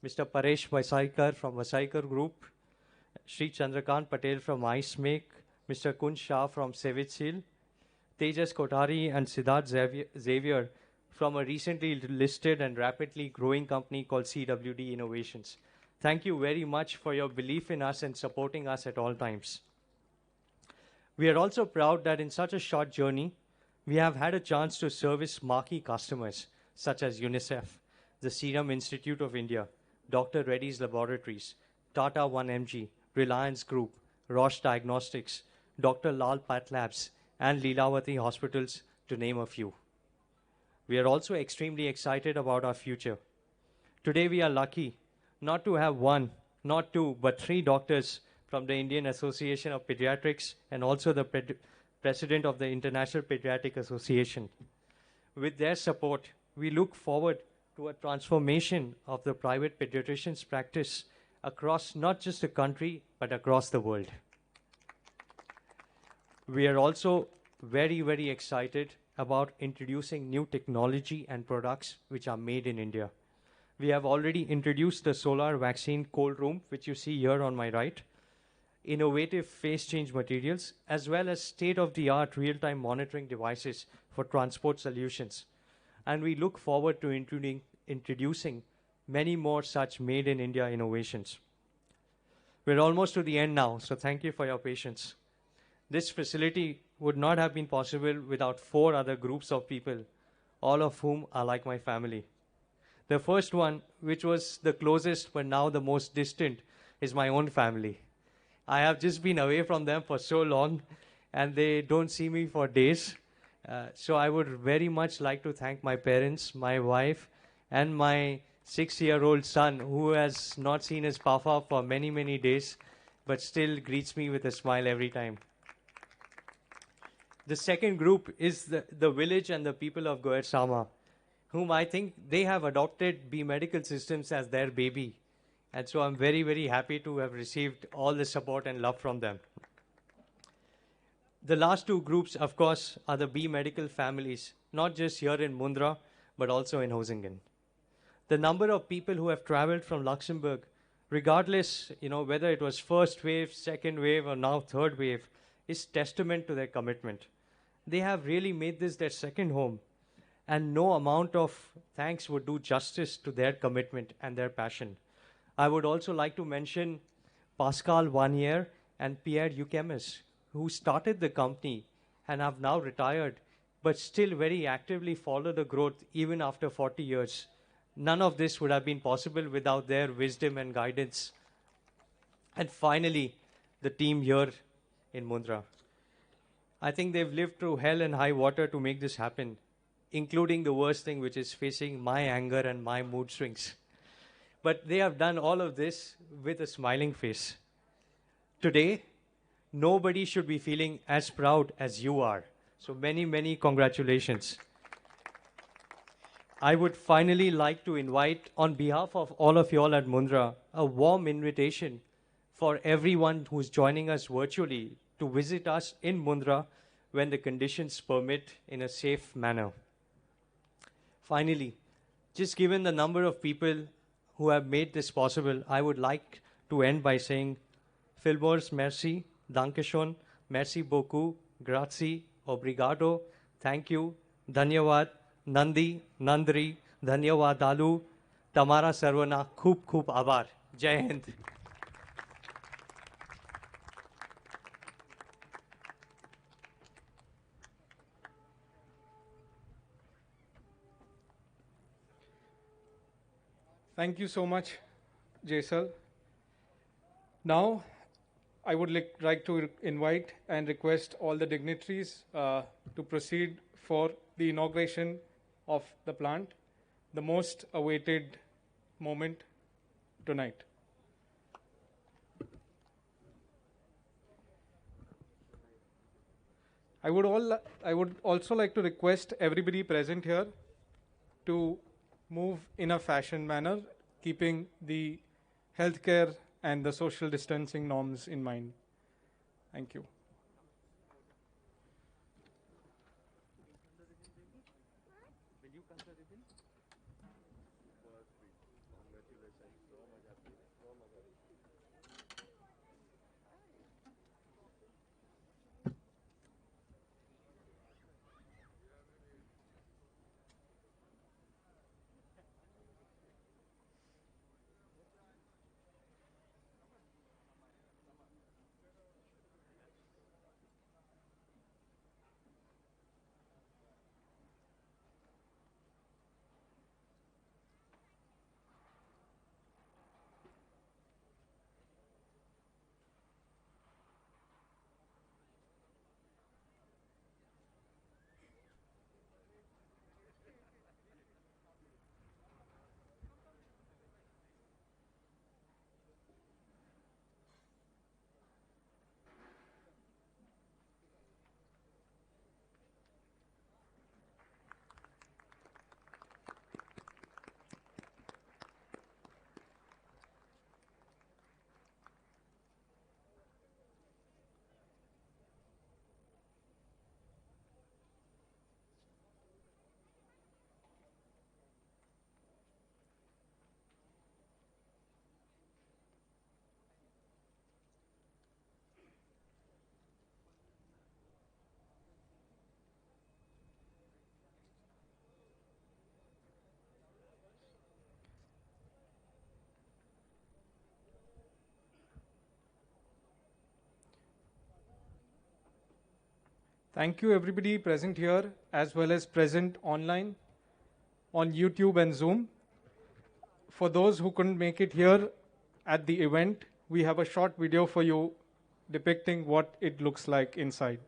Mr. Paresh Vasaikar from Vasaikar Group, Sri Chandrakant Patel from IceMake, Mr. Kunj Shah from Savitsil, Tejas Kothari and Siddharth Xavier from a recently listed and rapidly growing company called CWD Innovations. Thank you very much for your belief in us and supporting us at all times. We are also proud that in such a short journey, we have had a chance to service marquee customers such as UNICEF, the Serum Institute of India, Dr. Reddy's Laboratories, Tata 1mg, Reliance Group, Roche Diagnostics, Dr. Lal Path Labs, and Leelavati Hospitals, to name a few. We are also extremely excited about our future. Today we are lucky not to have one, not two, but three doctors from the Indian Association of Pediatrics and also the president of the International Pediatric Association. With their support, we look forward to a transformation of the private pediatricians' practice across not just the country, but across the world. We are also very, very excited about introducing new technology and products which are made in India. We have already introduced the solar vaccine cold room, which you see here on my right, innovative phase change materials, as well as state-of-the-art real-time monitoring devices for transport solutions. And we look forward to introducing many more such made in India innovations. We're almost to the end now, so thank you for your patience. This facility would not have been possible without 4 other groups of people, all of whom are like my family. The first one, which was the closest but now the most distant, is my own family. I have just been away from them for so long, and they don't see me for days. So I would very much like to thank my parents, my wife, and my 6-year-old son, who has not seen his papa for many, many days, but still greets me with a smile every time. The second group is the village and the people of Goer Sama, whom I think they have adopted B Medical Systems as their baby. And so I'm very, very happy to have received all the support and love from them. The last 2 groups, of course, are the B Medical families, not just here in Mundra, but also in Hosingen. The number of people who have traveled from Luxembourg, regardless, whether it was first wave, second wave, or now third wave, is testament to their commitment. They have really made this their second home, and no amount of thanks would do justice to their commitment and their passion. I would also like to mention Pascal Vanier and Pierre Euchemis, who started the company and have now retired, but still very actively follow the growth even after 40 years. None of this would have been possible without their wisdom and guidance. And finally, the team here in Mundra. I think they've lived through hell and high water to make this happen, including the worst thing, which is facing my anger and my mood swings. But they have done all of this with a smiling face. Today, nobody should be feeling as proud as you are. So many, many congratulations. I would finally like to invite, on behalf of all of you all at Mundra, a warm invitation for everyone who's joining us virtually to visit us in Mundra when the conditions permit in a safe manner. Finally, just given the number of people who have made this possible, I would like to end by saying, Filmors merci, dankeschön, merci beaucoup, grazie, obrigado, thank you, dhanyavad, nandi, nandri, dhanyawadalu, tamara sarvana, khub khub abar. Jai Hind. Thank you so much, Jaisal. Now, I would like to invite and request all the dignitaries to proceed for the inauguration of the plant, the most awaited moment tonight. I would also like to request everybody present here to move in a fashion manner, keeping the healthcare and the social distancing norms in mind. Thank you. Thank you everybody present here as well as present online on YouTube and Zoom. For those who couldn't make it here at the event, we have a short video for you depicting what it looks like inside.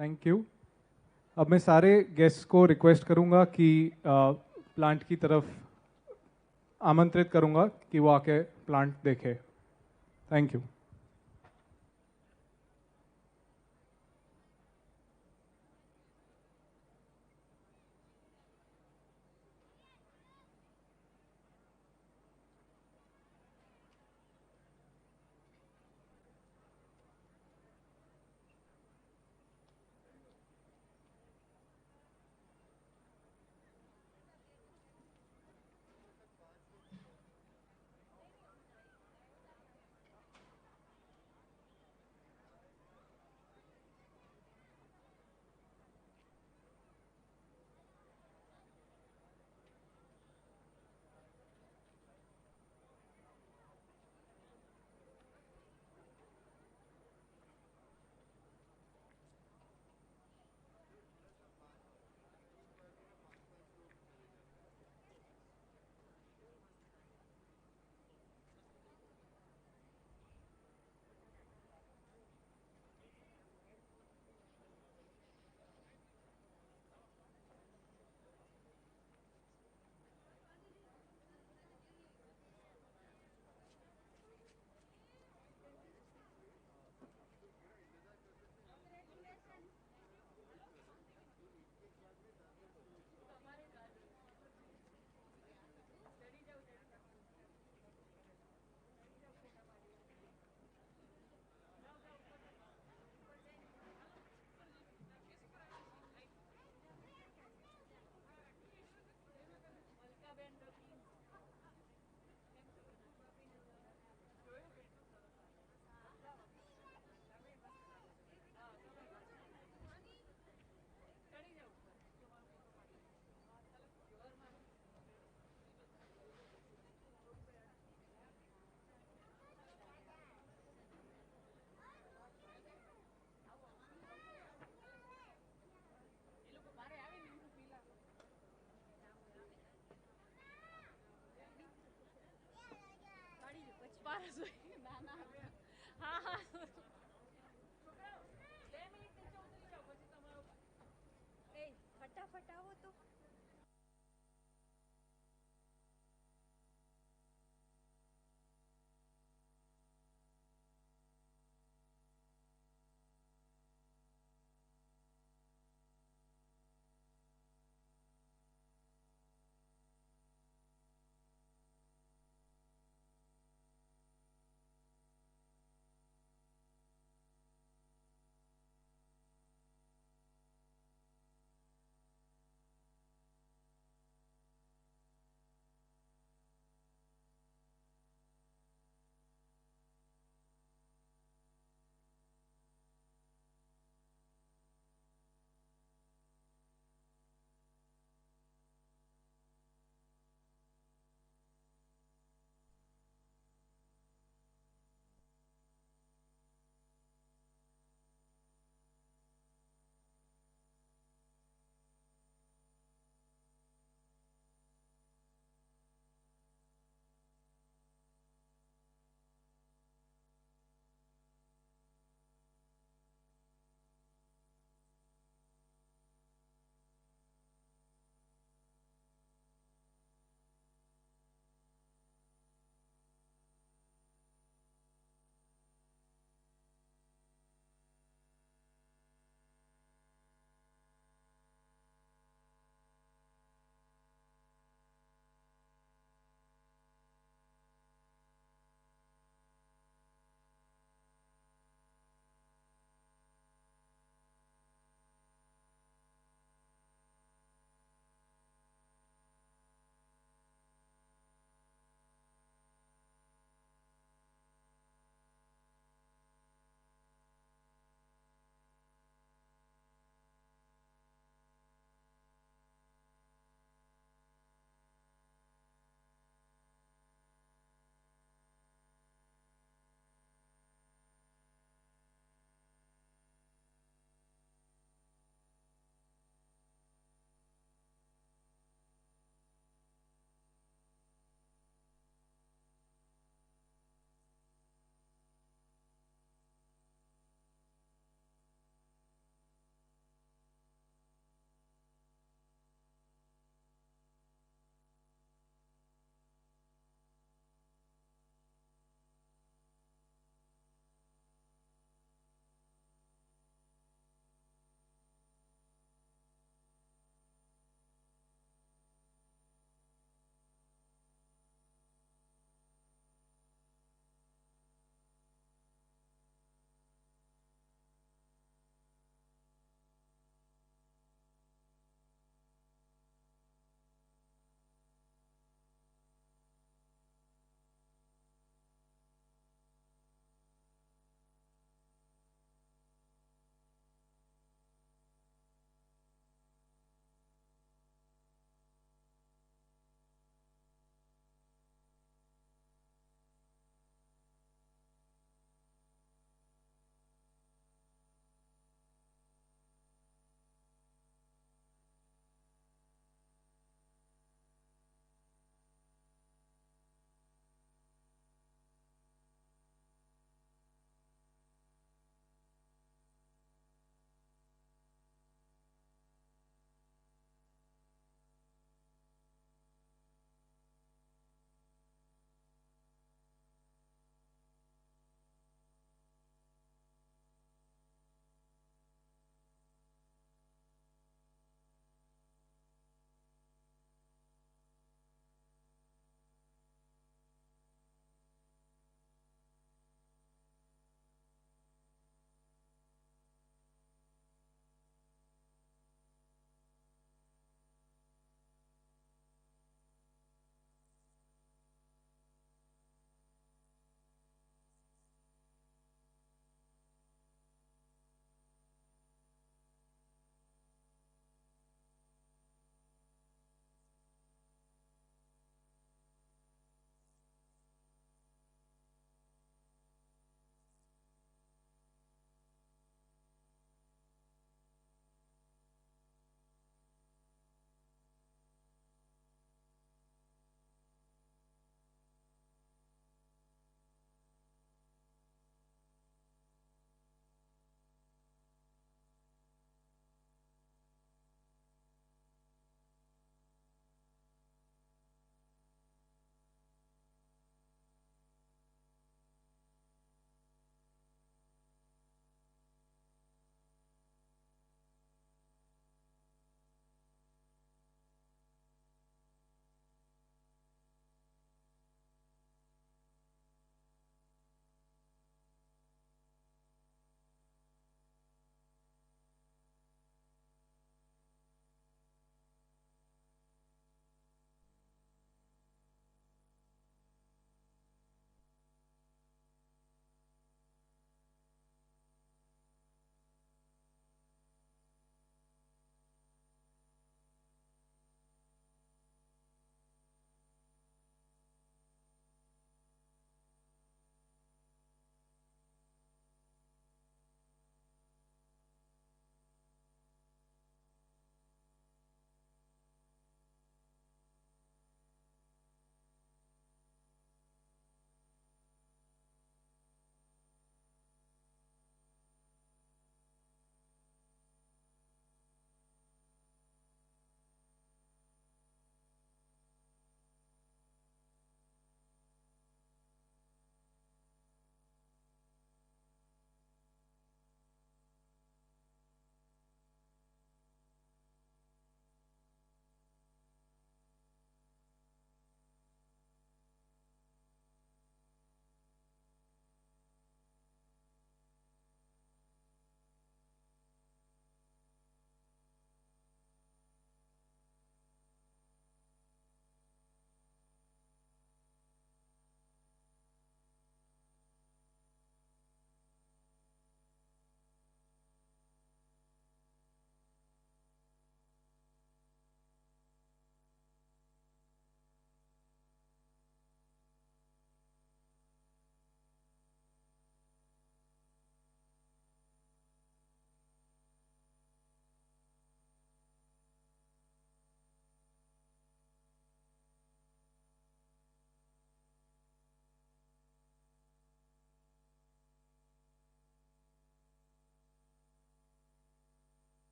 Thank you. अब मैं सारे guest को request करूंगा कि plant की तरफ आमंत्रित करूंगा कि वो आके प्लांट देखे. Thank you. ફટાફટ આવો તો.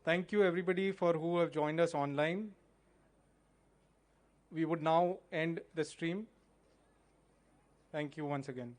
Thank you everybody for who have joined us online. We would now end the stream. Thank you once again.